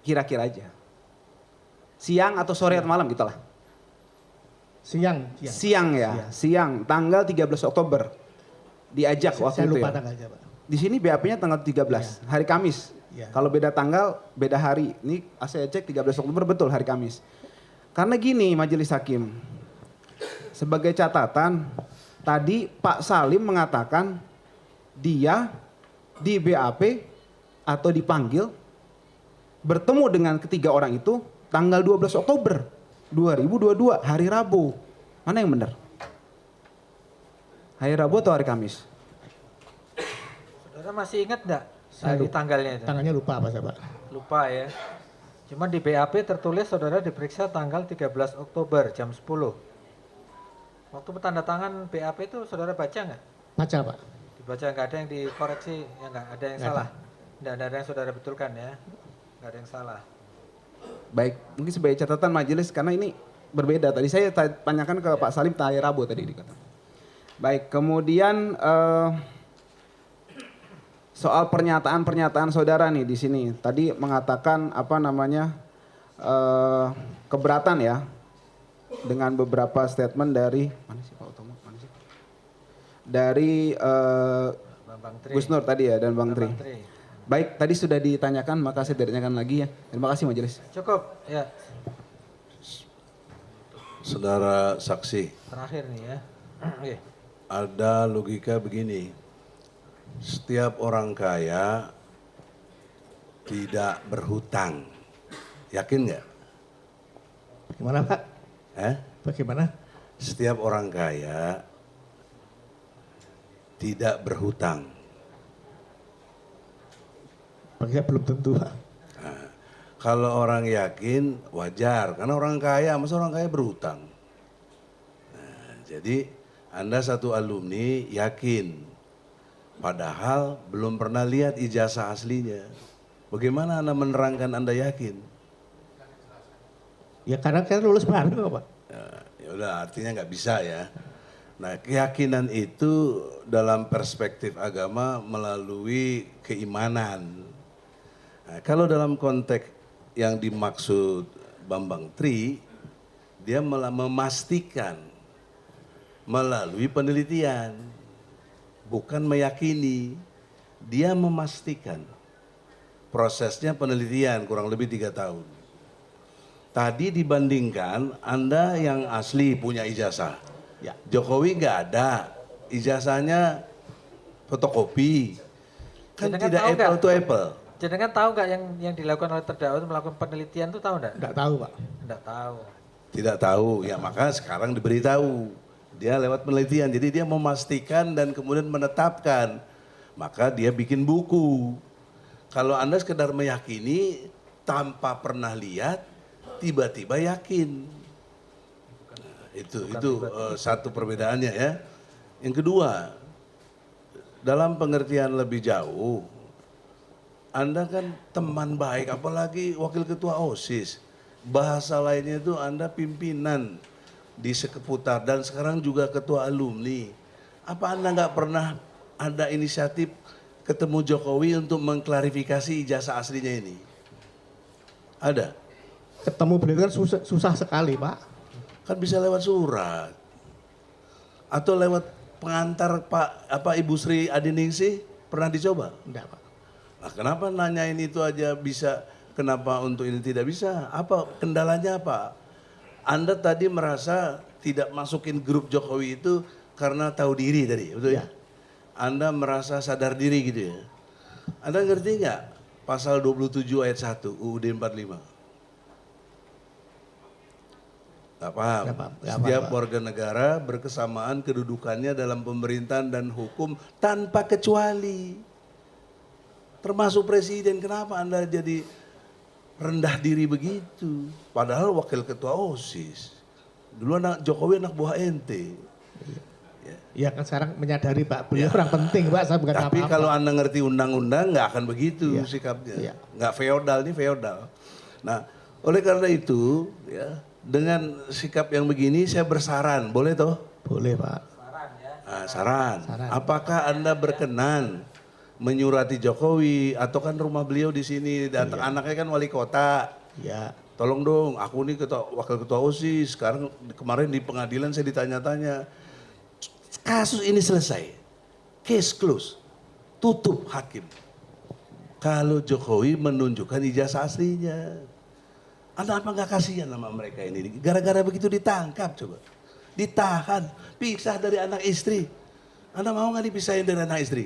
Speaker 8: Kira-kira aja. Siang atau sore atau malam gitu lah.
Speaker 2: Siang.
Speaker 8: Siang ya, siang tanggal 13 Oktober. Diajak waktu
Speaker 2: Saya
Speaker 8: itu
Speaker 2: lupa
Speaker 8: ya.
Speaker 2: tanggalnya Pak.
Speaker 8: Di sini BAP-nya tanggal 13, hari Kamis.
Speaker 2: Iya.
Speaker 8: Kalau beda tanggal, beda hari. Ini saya cek 13 Oktober betul hari Kamis. Karena gini Majelis Hakim. Sebagai catatan, tadi Pak Salim mengatakan dia di BAP atau dipanggil bertemu dengan ketiga orang itu tanggal 12 Oktober 2022, hari Rabu. Mana yang benar? Hari Rabu atau hari Kamis?
Speaker 3: Saudara masih ingat enggak
Speaker 2: Saya
Speaker 3: di
Speaker 2: lupa.
Speaker 3: tanggalnya itu?
Speaker 2: Tangannya lupa apa saya Pak.
Speaker 3: Lupa ya. Cuma di BAP tertulis saudara diperiksa tanggal 13 Oktober jam 10. Waktu tanda tangan BAP itu saudara baca nggak?
Speaker 2: Baca Pak.
Speaker 3: Dibaca, nggak ada yang dikoreksi, ya nggak ada yang
Speaker 2: Nggak
Speaker 3: salah. Nggak ada yang saudara betulkan ya. Nggak ada yang salah.
Speaker 8: Baik, mungkin sebagai catatan majelis karena ini berbeda. Tadi saya tanyakan ke Pak Salim hari Rabu tadi dikatakan. Baik, kemudian soal pernyataan-pernyataan saudara nih di sini. Tadi mengatakan keberatan ya dengan beberapa statement dari mana sih Pak Utomo? Mana sih? Dari
Speaker 3: Bang Tri.
Speaker 8: Gus Nur tadi ya dan Bang Tri.
Speaker 3: Bang Tri.
Speaker 8: Baik, tadi sudah ditanyakan, maka saya ditanyakan lagi ya. Terima kasih Majelis.
Speaker 3: Cukup, ya.
Speaker 9: Saudara saksi,
Speaker 3: Terakhir nih ya. Oke.
Speaker 9: ada logika begini. Setiap orang kaya tidak berhutang. Yakin nggak?
Speaker 2: Bagaimana Pak? Bagaimana?
Speaker 9: Setiap orang kaya tidak berhutang.
Speaker 2: Bagi saya belum tentu Pak.
Speaker 9: Kalau orang yakin wajar, karena orang kaya, masa orang kaya berhutang. Nah, jadi Anda satu alumni yakin, padahal belum pernah lihat ijazah aslinya. Bagaimana Anda menerangkan Anda yakin?
Speaker 2: Ya karena kan lulus baru Pak.
Speaker 9: Ya udah, artinya nggak bisa ya. Nah, keyakinan itu dalam perspektif agama melalui keimanan. Nah, kalau dalam konteks yang dimaksud Bambang Tri, dia memastikan melalui penelitian, bukan meyakini. Dia memastikan. Prosesnya penelitian kurang lebih 3 tahun. Tadi dibandingkan Anda yang asli punya ijazah.
Speaker 2: Ya.
Speaker 9: Jokowi nggak ada, ijazahnya fotokopi. Kan
Speaker 3: Jenengan
Speaker 9: tidak
Speaker 3: tahu
Speaker 9: apple
Speaker 3: nggak?
Speaker 9: to apple.
Speaker 3: Jenengan tahu nggak yang dilakukan oleh terdakwa itu melakukan penelitian itu tahu nggak?
Speaker 2: Enggak tahu Pak.
Speaker 3: Nggak tahu.
Speaker 9: Tidak tahu, ya maka sekarang diberitahu. Dia lewat penelitian, jadi dia memastikan dan kemudian menetapkan. Maka dia bikin buku. Kalau Anda sekedar meyakini tanpa pernah lihat, tiba-tiba yakin. Nah, itu satu perbedaannya ya. Yang kedua, dalam pengertian lebih jauh, Anda kan teman baik, apalagi wakil ketua OSIS. Bahasa lainnya itu Anda pimpinan di sekeputar dan sekarang juga ketua alumni. Apa Anda nggak pernah ada inisiatif ketemu Jokowi untuk mengklarifikasi ijazah aslinya ini? Ada?
Speaker 2: Ketemu beliau kan susah sekali Pak.
Speaker 9: Kan bisa lewat surat. Atau lewat pengantar Ibu Sri Adiningsih, pernah dicoba?
Speaker 2: Enggak Pak.
Speaker 9: Nah, kenapa nanyain itu aja bisa, kenapa untuk ini tidak bisa? Apa kendalanya apa? Anda tadi merasa tidak masukin grup Jokowi itu karena tahu diri tadi, betul ya? Anda merasa sadar diri gitu ya? Anda ngerti nggak pasal 27 ayat 1 UUD 45? Nggak paham. Setiap warga negara berkesamaan kedudukannya dalam pemerintahan dan hukum tanpa kecuali. Termasuk presiden, kenapa Anda jadi rendah diri begitu? Padahal wakil ketua OSIS. Dulu Jokowi anak buah ente.
Speaker 2: Ya kan sekarang menyadari Pak, beliau orang penting Pak, saya bukan apa-apa.
Speaker 9: Tapi kalau Anda ngerti undang-undang nggak akan begitu sikapnya.
Speaker 2: Iya.
Speaker 9: Nggak feodal, ini feodal. Nah, oleh karena itu ya, dengan sikap yang begini saya bersaran, boleh toh?
Speaker 2: Boleh Pak.
Speaker 9: Nah, saran. Apakah Anda berkenan menyurati Jokowi atau kan rumah beliau di sini, datang anaknya kan wali kota.
Speaker 2: Ya.
Speaker 9: Tolong dong, aku nih wakil ketua OSIS, sekarang kemarin di pengadilan saya ditanya-tanya. Kasus ini selesai, case close, tutup hakim. Kalau Jokowi menunjukkan ijazah aslinya. Anda apa nggak kasihan sama mereka ini? Gara-gara begitu ditangkap coba. Ditahan, pisah dari anak istri. Anda mau nggak dipisahin dari anak istri?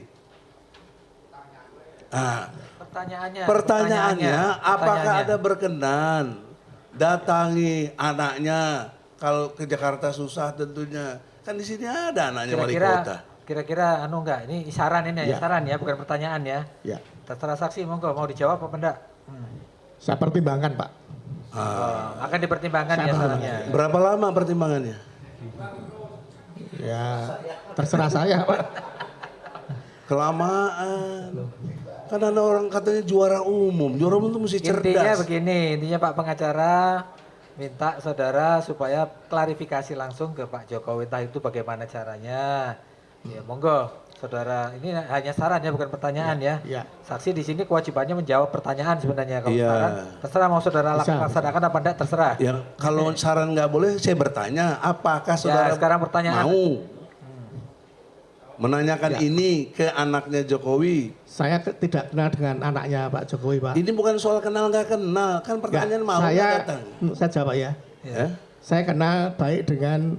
Speaker 9: Pertanyaannya, apakah Anda berkenan datangi anaknya kalau ke Jakarta susah tentunya. Kan di sini ada anaknya wali kota.
Speaker 3: Kira-kira enggak, ini saran ini ya, saran ya, bukan pertanyaan ya.
Speaker 2: Ya.
Speaker 3: Terserah saksi, monggo mau dijawab apa enggak?
Speaker 2: Saya pertimbangkan Pak.
Speaker 3: Akan dipertimbangkan ya sarannya.
Speaker 9: Berapa lama pertimbangannya?
Speaker 2: Ya, terserah saya Pak.
Speaker 9: Kelamaan. Kan ada orang katanya juara umum itu mesti cerdas.
Speaker 3: Intinya begini, Pak pengacara minta saudara supaya klarifikasi langsung ke Pak Jokowi, entah itu bagaimana caranya. Ya, monggo, saudara. Ini hanya saran ya, bukan pertanyaan ya.
Speaker 2: Ya.
Speaker 3: Saksi di sini kewajibannya menjawab pertanyaan sebenarnya. Kalau
Speaker 9: Iya.
Speaker 3: saran, terserah mau saudara
Speaker 2: Bisa.
Speaker 3: laksanakan apa enggak, terserah.
Speaker 9: Ya, kalau saran nggak boleh, saya bertanya, apakah saudara
Speaker 3: sekarang pertanyaan.
Speaker 9: mau menanyakan ini ke anaknya Jokowi?
Speaker 2: Saya tidak kenal dengan anaknya Pak Jokowi, Pak.
Speaker 9: Ini bukan soal kenal nggak kenal, kan pertanyaan mau
Speaker 2: saya
Speaker 9: nggak datang.
Speaker 2: saya jawab ya.
Speaker 9: Ya?
Speaker 2: Saya kenal baik dengan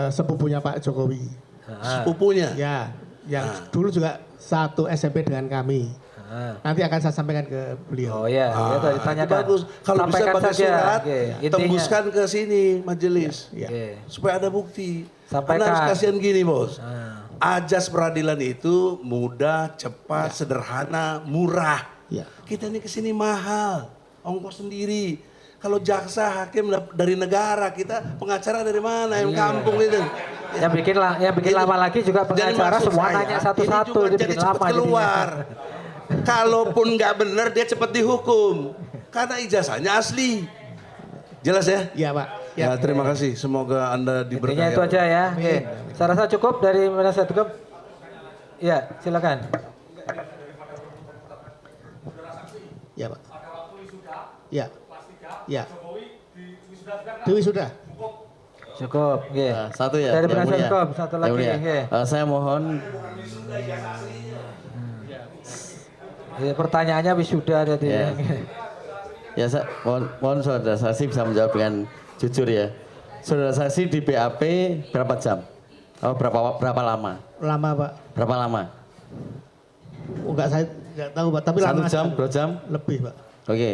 Speaker 2: sepupunya Pak Jokowi.
Speaker 9: Sepupunya.
Speaker 2: Ya, yang dulu juga satu SMP dengan kami. Nanti akan saya sampaikan ke beliau.
Speaker 3: Oh ya, ya tadi
Speaker 9: Itu
Speaker 3: tanyakan.
Speaker 9: bagus. Kalau bisa
Speaker 3: Sampaikan
Speaker 9: pakai
Speaker 3: saja.
Speaker 9: surat,
Speaker 3: Oke, intinya.
Speaker 9: tembuskan ke sini majelis.
Speaker 2: Ya.
Speaker 3: Oke.
Speaker 9: Supaya ada bukti.
Speaker 3: Sampaikan.
Speaker 9: Anda harus kasihan gini, Bos.
Speaker 3: Ah.
Speaker 9: Ajas peradilan itu mudah, cepat, sederhana, murah.
Speaker 2: Ya.
Speaker 9: Kita ini kesini mahal, ongkos sendiri. Kalau jaksa, hakim dari negara, kita pengacara dari mana? Yang kampung itu.
Speaker 3: Yang bikin
Speaker 9: Itu-
Speaker 3: lama lagi juga
Speaker 9: Jadi
Speaker 3: pengacara
Speaker 9: maksud
Speaker 3: semua
Speaker 9: saya,
Speaker 3: nanya
Speaker 9: ini
Speaker 3: satu-satu,
Speaker 9: juga
Speaker 3: dia
Speaker 9: jadi
Speaker 3: bikin
Speaker 9: cepat
Speaker 3: lama jadinya.
Speaker 9: keluar. Kalaupun nggak benar, dia cepat dihukum. Karena ijazahnya asli. Jelas ya?
Speaker 2: Ya, Pak.
Speaker 9: Ya, terima kasih. Semoga Anda diberkahi.
Speaker 3: Intinya itu aja ya. Oke. Saya rasa cukup dari penasihat hukum. Ya, silakan.
Speaker 2: Ya, Pak. Ya. Ya. Dewi sudah.
Speaker 3: Cukup. Oke.
Speaker 10: Satu ya.
Speaker 3: Dari
Speaker 10: Yang
Speaker 3: penasihat
Speaker 10: mulia.
Speaker 3: hukum satu
Speaker 10: Yang
Speaker 3: lagi.
Speaker 10: mulia.
Speaker 3: Oke.
Speaker 10: Saya mohon
Speaker 3: Ya, pertanyaannya wisuda tadi.
Speaker 10: Ya. ya saya mohon saudara saksi bisa menjawab dengan jujur ya. Saudara saksi di BAP berapa jam? Oh, berapa lama?
Speaker 2: Lama, Pak.
Speaker 10: Berapa lama?
Speaker 2: Enggak, saya enggak tahu, Pak, tapi
Speaker 10: 1
Speaker 2: lama.
Speaker 10: jam, 2 jam?
Speaker 2: Lebih, Pak.
Speaker 10: Oke.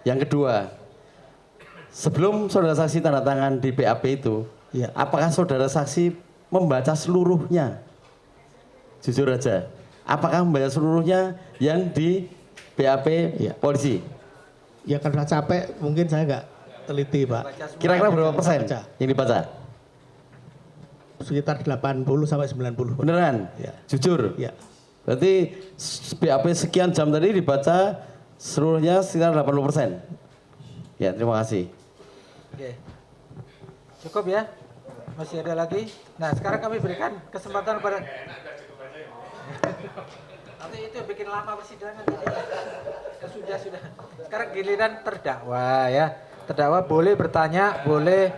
Speaker 10: Yang kedua, sebelum saudara saksi tanda tangan di BAP itu,
Speaker 2: Iya.
Speaker 10: apakah saudara saksi membaca seluruhnya? Jujur aja. Apakah membaca seluruhnya yang di BAP
Speaker 2: Iya.
Speaker 10: polisi?
Speaker 2: Ya karena capek, mungkin saya enggak teliti, Pak.
Speaker 10: Kira-kira berapa persen
Speaker 2: Baca.
Speaker 10: yang dibaca?
Speaker 2: Sekitar 80 sampai 90. Pak.
Speaker 10: Beneran?
Speaker 2: Iya.
Speaker 10: Jujur?
Speaker 2: Ya.
Speaker 10: Berarti BAP sekian jam tadi dibaca seluruhnya sekitar 80%. Ya, terima kasih.
Speaker 3: Oke. Cukup ya? Masih ada lagi? Nah, sekarang kami berikan kesempatan pada nanti itu bikin lama persidangan. Sudah. Sekarang giliran terdakwa ya. Terdakwa boleh bertanya, boleh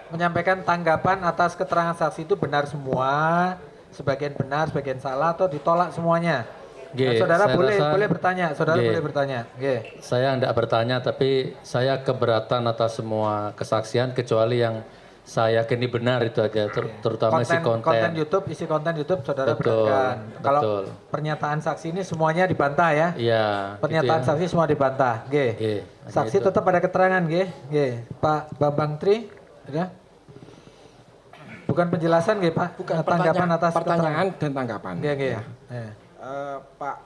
Speaker 3: menyampaikan tanggapan atas keterangan saksi itu benar semua, sebagian benar, sebagian salah atau ditolak semuanya. Nah, saudara
Speaker 11: saya
Speaker 3: boleh
Speaker 11: rasa-
Speaker 3: boleh bertanya, saudara
Speaker 11: Oke.
Speaker 3: boleh bertanya. Oke.
Speaker 11: Saya tidak bertanya, tapi saya keberatan atas semua kesaksian kecuali yang saya yakini benar itu aja, terutama isi konten.
Speaker 3: YouTube, isi konten YouTube saudara
Speaker 11: Betul,
Speaker 3: benarkan. Kalau
Speaker 11: betul.
Speaker 3: pernyataan saksi ini semuanya dibantah ya.
Speaker 11: Iya.
Speaker 3: Pernyataan
Speaker 11: gitu ya.
Speaker 3: saksi semua dibantah. Oke.
Speaker 11: Oke, hanya
Speaker 3: Saksi
Speaker 11: itu.
Speaker 3: tetap ada keterangan, oke. Oke. Pak Bambang Tri, ya. Bukan penjelasan, oke, Pak.
Speaker 12: Bukan
Speaker 3: tanggapan atas
Speaker 12: pertanyaan dan tanggapan.
Speaker 3: Oke, oke.
Speaker 12: Ya.
Speaker 3: Eh.
Speaker 12: Pak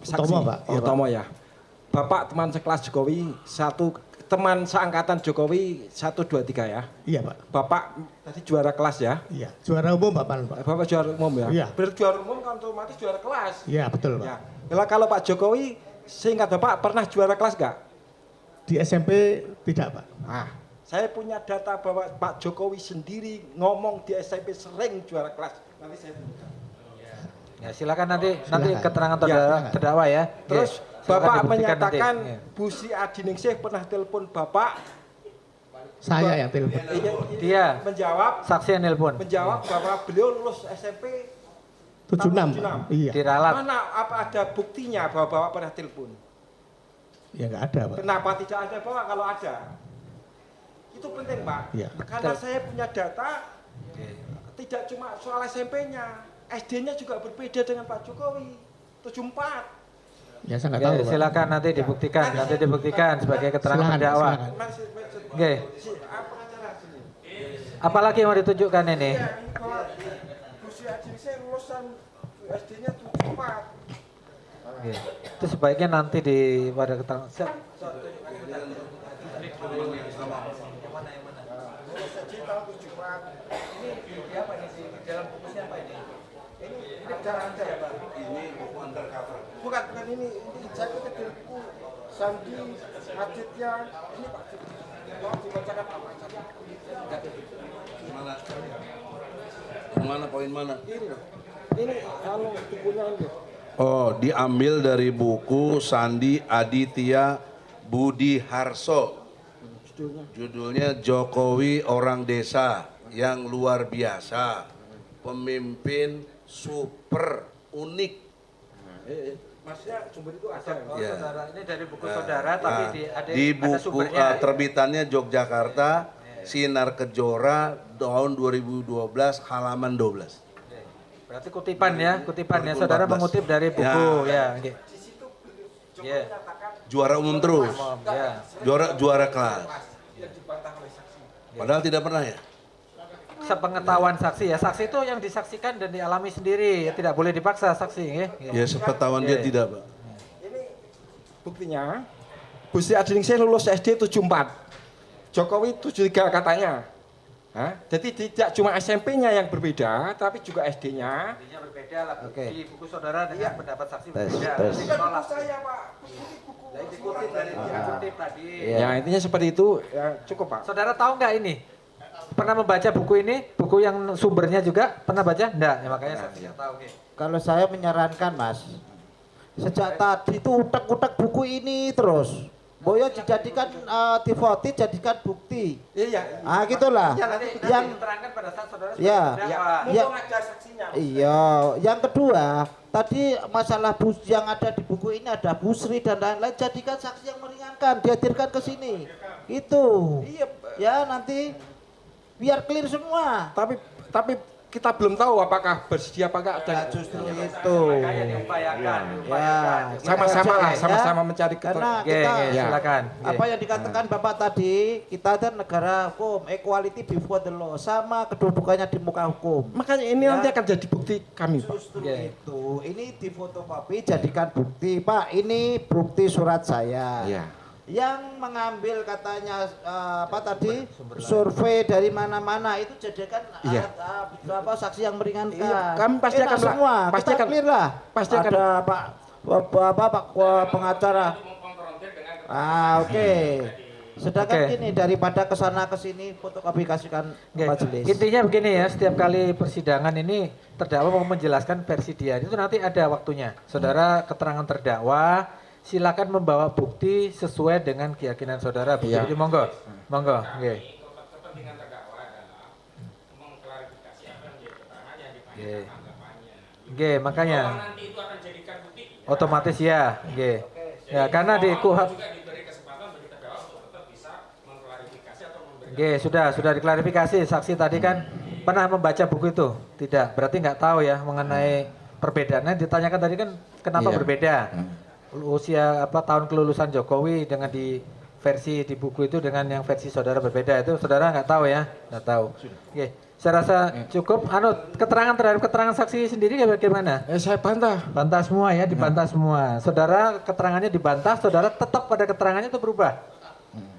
Speaker 2: Utomo,
Speaker 12: saksi,
Speaker 2: Pak. Iya, Pak.
Speaker 12: Utomo ya. Bapak teman sekelas Jokowi, teman seangkatan Jokowi 1, 2, 3 ya.
Speaker 2: Iya, Pak.
Speaker 12: Bapak tadi juara kelas ya.
Speaker 2: Iya. Juara umum, Pak.
Speaker 12: Bapak juara umum ya.
Speaker 2: Iya.
Speaker 12: Berarti juara umum kan otomatis juara kelas.
Speaker 2: Iya, betul, Pak.
Speaker 12: Ya. Kalau Pak Jokowi, seingat Bapak pernah juara kelas nggak?
Speaker 2: Di SMP tidak, Pak.
Speaker 12: Ah, saya punya data bahwa Pak Jokowi sendiri ngomong di SMP sering juara kelas. Nanti saya tunjukkan.
Speaker 3: Ya, silakan nanti
Speaker 2: Silakan.
Speaker 3: keterangan
Speaker 12: Ya,
Speaker 3: terdakwa ya. Oke.
Speaker 12: Terus
Speaker 3: Silakan
Speaker 12: Bapak
Speaker 3: dibuktikan
Speaker 12: menyatakan
Speaker 3: nanti. Ya.
Speaker 12: Bu Sri Adiningsih pernah telepon Bapak.
Speaker 2: Saya yang telepon.
Speaker 3: Dia
Speaker 12: menjawab
Speaker 3: saksi yang nelpon.
Speaker 12: bahwa beliau lulus SMP
Speaker 2: 76. Iya.
Speaker 3: Diralat.
Speaker 12: Mana apa ada buktinya bahwa Bapak pernah telepon?
Speaker 2: Ya enggak ada, Pak.
Speaker 12: Kenapa tidak ada Bapak kalau ada? Itu penting, Pak.
Speaker 2: Iya.
Speaker 12: Karena saya punya data tidak cuma soal SMP-nya, SD-nya juga berbeda dengan Pak Jokowi. 74.
Speaker 2: Ya saya enggak
Speaker 3: Oke,
Speaker 2: tahu, Pak.
Speaker 3: silakan nanti dibuktikan sebagai keterangan
Speaker 2: Silakan,
Speaker 3: terdakwa.
Speaker 2: silakan.
Speaker 3: Oke. Apalagi yang mau ditunjukkan ini?
Speaker 12: Bu Sri Adiningsih lulusan SD-nya 74.
Speaker 3: Oke. Itu sebaiknya nanti di pada keterangan.
Speaker 12: Bukan ini saya kutip buku Sandi Aditya ini Pak. Mau dibacakan apa?
Speaker 9: mana poin mana?
Speaker 12: Ini kalau bukunya ini.
Speaker 9: Oh, diambil dari buku Sandi Aditya Budi Harso. Judulnya Jokowi Orang Desa yang Luar Biasa. Pemimpin super unik.
Speaker 12: Maksudnya sumber itu ada.
Speaker 3: Oh,
Speaker 9: Ya.
Speaker 3: saudara, ini dari buku saudara, tapi ada
Speaker 9: buku
Speaker 3: sumbernya.
Speaker 9: terbitannya Yogyakarta, Sinar Kejora tahun 2012 halaman 12.
Speaker 3: Berarti kutipan ya, saudara
Speaker 9: 2014.
Speaker 3: mengutip dari buku ya. Ya.
Speaker 9: Juara umum terus.
Speaker 3: Ya.
Speaker 9: Juara kelas. Padahal tidak pernah ya.
Speaker 3: Sepengetahuan saksi ya, saksi itu yang disaksikan dan dialami sendiri, tidak boleh dipaksa saksi ya.
Speaker 9: Ya sepengetahuan dia tidak, Pak.
Speaker 12: Ini buktinya, Gusti Adiningsih lulus SD 74. Jokowi 73 katanya. Hah? Jadi tidak cuma SMP-nya yang berbeda, tapi juga SD-nya.
Speaker 3: SD-nya berbeda lah.
Speaker 1: Oke.
Speaker 3: Di buku saudara dengan pendapat saksi berbeda.
Speaker 1: tes.
Speaker 3: Nanti ditolak.
Speaker 12: Saya Pak,
Speaker 3: Jadi dikutip dari dikutip tadi.
Speaker 1: Iya.
Speaker 12: Ya intinya seperti itu, ya cukup Pak.
Speaker 3: Saudara tahu nggak ini? Pernah membaca buku ini? Buku yang sumbernya juga pernah baca? Enggak, ya makanya saksi yang tahu. Oke.
Speaker 1: Kalau saya menyarankan Mas, sejak tadi itu utek-utek buku ini terus. Boyo dijadikan tivoti, jadikan bukti.
Speaker 12: Iya.
Speaker 1: Ah gitulah.
Speaker 3: Ya, nanti
Speaker 1: Yang
Speaker 3: diterangkan pada saat saudara
Speaker 1: Ya.
Speaker 3: sudah
Speaker 1: Ya.
Speaker 12: Mumpung ada saksinya.
Speaker 1: Iya, yang kedua, tadi masalah bus yang ada di buku ini ada Busri dan lain-lain, jadikan saksi yang meringankan, dihadirkan ke sini. Itu.
Speaker 12: Iya.
Speaker 1: Ya nanti biar clear semua.
Speaker 12: Tapi kita belum tahu apakah bersedia apakah ada.
Speaker 1: Justru itu.
Speaker 3: Makanya diupayakan.
Speaker 1: Ya,
Speaker 12: Sama-sama lah,
Speaker 1: ya.
Speaker 12: sama-sama mencari
Speaker 1: Karena
Speaker 3: Oke,
Speaker 1: kita
Speaker 3: oke, silakan.
Speaker 1: apa yang dikatakan Bapak tadi, kita kan negara hukum, equality before the law, sama kedudukannya di muka hukum.
Speaker 12: Makanya ini nanti akan jadi bukti kami, Pak.
Speaker 1: Justru itu, ini difotokopi jadikan bukti, Pak. Ini bukti surat saya.
Speaker 12: Iya.
Speaker 1: Yang mengambil katanya apa tadi survei dari mana-mana itu jadikan
Speaker 12: Iya.
Speaker 1: apa saksi yang meringankan.
Speaker 12: Iya, kami pasti
Speaker 1: Enak
Speaker 12: akan
Speaker 1: semua.
Speaker 12: pasti
Speaker 1: Kita
Speaker 12: akan
Speaker 1: clear lah.
Speaker 12: pasti akan
Speaker 1: Ada Pak pengacara. Oke. Sedangkan
Speaker 3: Oke.
Speaker 1: gini daripada kesana kesini fotokopi kasihkan
Speaker 3: Oke.
Speaker 1: majelis.
Speaker 3: Intinya begini ya, setiap kali persidangan ini terdakwa mau menjelaskan versi dia, itu nanti ada waktunya. Saudara keterangan terdakwa, silakan membawa bukti sesuai dengan keyakinan saudara.
Speaker 12: Iya.
Speaker 3: Jadi monggo, monggo. Oke. Oke, makanya otomatis ya. Oke. Ya, karena di KUHP. Oke, sudah diklarifikasi. Saksi tadi kan pernah membaca buku itu? Tidak, berarti nggak tahu ya mengenai perbedaannya. Ditanyakan tadi kan kenapa
Speaker 12: Iya.
Speaker 3: berbeda? Usia apa tahun kelulusan Jokowi dengan di versi di buku itu dengan yang versi saudara berbeda, itu saudara nggak tahu ya? Nggak tahu. Oke, saya rasa cukup. Keterangan terhadap keterangan saksi sendiri bagaimana?
Speaker 12: Saya bantah.
Speaker 3: Bantah semua ya, dibantah semua. Saudara keterangannya dibantah, saudara tetap pada keterangannya itu berubah.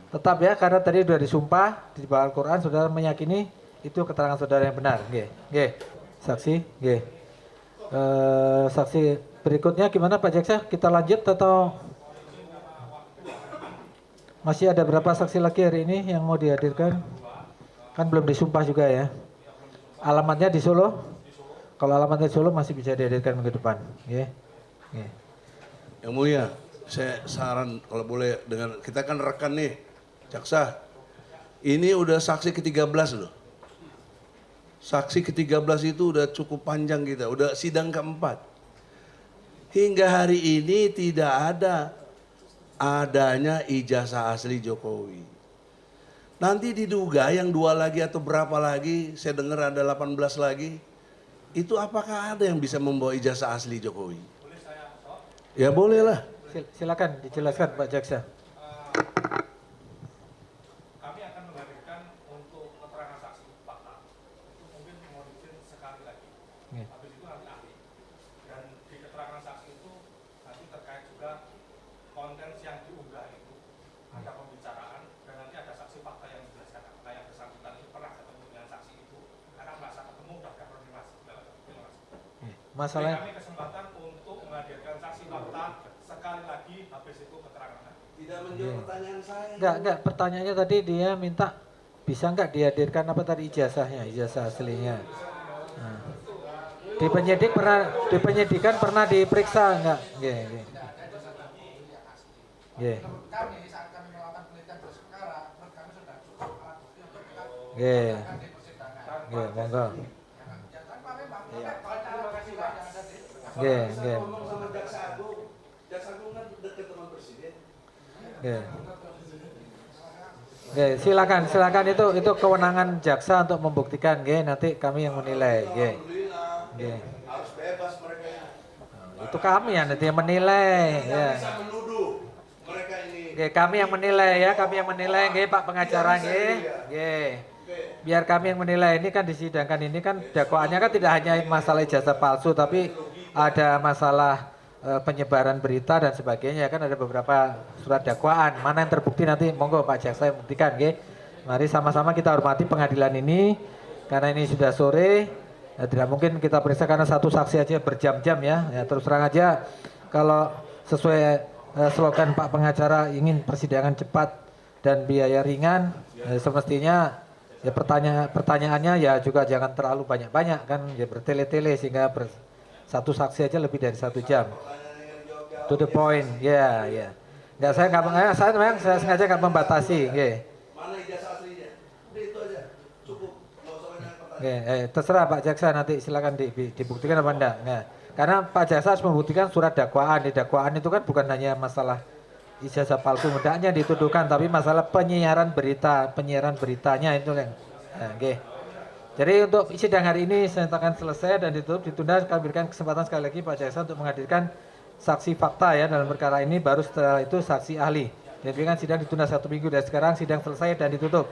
Speaker 3: Tetap ya, karena tadi sudah disumpah di bawah Al-Quran, saudara meyakini itu keterangan saudara yang benar. Oke. Saksi, saksi berikutnya gimana Pak Jaksa? Kita lanjut atau masih ada berapa saksi lagi hari ini yang mau dihadirkan? Kan belum disumpah juga ya. Alamatnya di Solo? Kalau alamatnya di Solo masih bisa dihadirkan minggu depan.
Speaker 9: Yang mulia, saya saran kalau boleh dengan kita kan rekan nih, jaksa. Ini udah saksi ke-13 loh. Saksi ke-13 itu udah cukup panjang kita, udah sidang keempat. Hingga hari ini tidak adanya ijazah asli Jokowi. Nanti diduga yang 2 lagi atau berapa lagi, saya dengar ada 18 lagi. Itu apakah ada yang bisa membawa ijazah asli Jokowi? Ya boleh lah.
Speaker 3: Silakan dijelaskan Pak Jaksa.
Speaker 4: Kami akan menghadirkan untuk keterangan saksi fakta. Itu mungkin mengodikin sekali lagi. Habis itu nanti ahli. Dan di keterangan saksi itu nanti terkait juga konten yang diunggah itu. Ada pembicaraan dan nanti ada saksi fakta yang menjelaskan apakah yang bersangkutan itu pernah ketemu dengan saksi itu. Karena merasa ketemu sudah tidak perlu
Speaker 3: Masalahnya
Speaker 4: kami kesempatan untuk menghadirkan saksi fakta sekali lagi habis itu keterangan.
Speaker 9: Tidak menjawab pertanyaan saya.
Speaker 3: enggak, pertanyaannya tadi dia minta bisa enggak dihadirkan apa tadi ijazahnya, ijazah aslinya. Nah. Di penyidikan pernah diperiksa enggak? Nggih, nggih. Nggih. Nggih. Nggih, monggo. Nggih, nggih. Nggih. Nggih, silakan itu kewenangan jaksa untuk membuktikan, nggih, nanti kami yang menilai, nggih. Nggih.
Speaker 9: Harus bebas mereka.
Speaker 3: Itu kami yang nanti yang menilai, ya. Nggih, kami yang menilai ya, kami yang menilai, nggih, Pak pengacara, nggih. Nggih. Biar kami yang menilai, ini kan disidangkan, ini kan dakwaannya kan tidak hanya masalah ijazah palsu, tapi ada masalah penyebaran berita dan sebagainya, kan ada beberapa surat dakwaan. Mana yang terbukti nanti monggo Pak Jaksa yang buktikan, nggih. Mari sama-sama kita hormati pengadilan ini, karena ini sudah sore, tidak mungkin kita periksa karena satu saksi aja berjam-jam ya. Ya terus terang aja, kalau sesuai slogan Pak pengacara ingin persidangan cepat dan biaya ringan, semestinya ya pertanyaannya ya juga jangan terlalu banyak-banyak kan, ya bertele-tele sehingga satu saksi aja lebih dari 1 jam. To the point, ya, ya. Enggak, saya sengaja nggak membatasi, nggih.
Speaker 9: Mana ijazah aslinya? Udah itu aja, cukup.
Speaker 3: Oke, terserah Pak Jaksa, nanti silakan dibuktikan apa enggak. Nah, karena Pak Jaksa harus membuktikan surat dakwaan. Di dakwaan itu kan bukan hanya masalah ijazah palsu mudahnya dituduhkan, tapi masalah penyiaran beritanya itu yang. Nah, oke. Jadi untuk sidang hari ini saya nyatakan selesai dan ditutup, ditunda. Kami berikan kesempatan sekali lagi Pak Jaksa untuk menghadirkan saksi fakta ya dalam perkara ini, baru setelah itu saksi ahli. Jadi kan sidang ditunda 1 minggu dari sekarang, sidang selesai dan ditutup.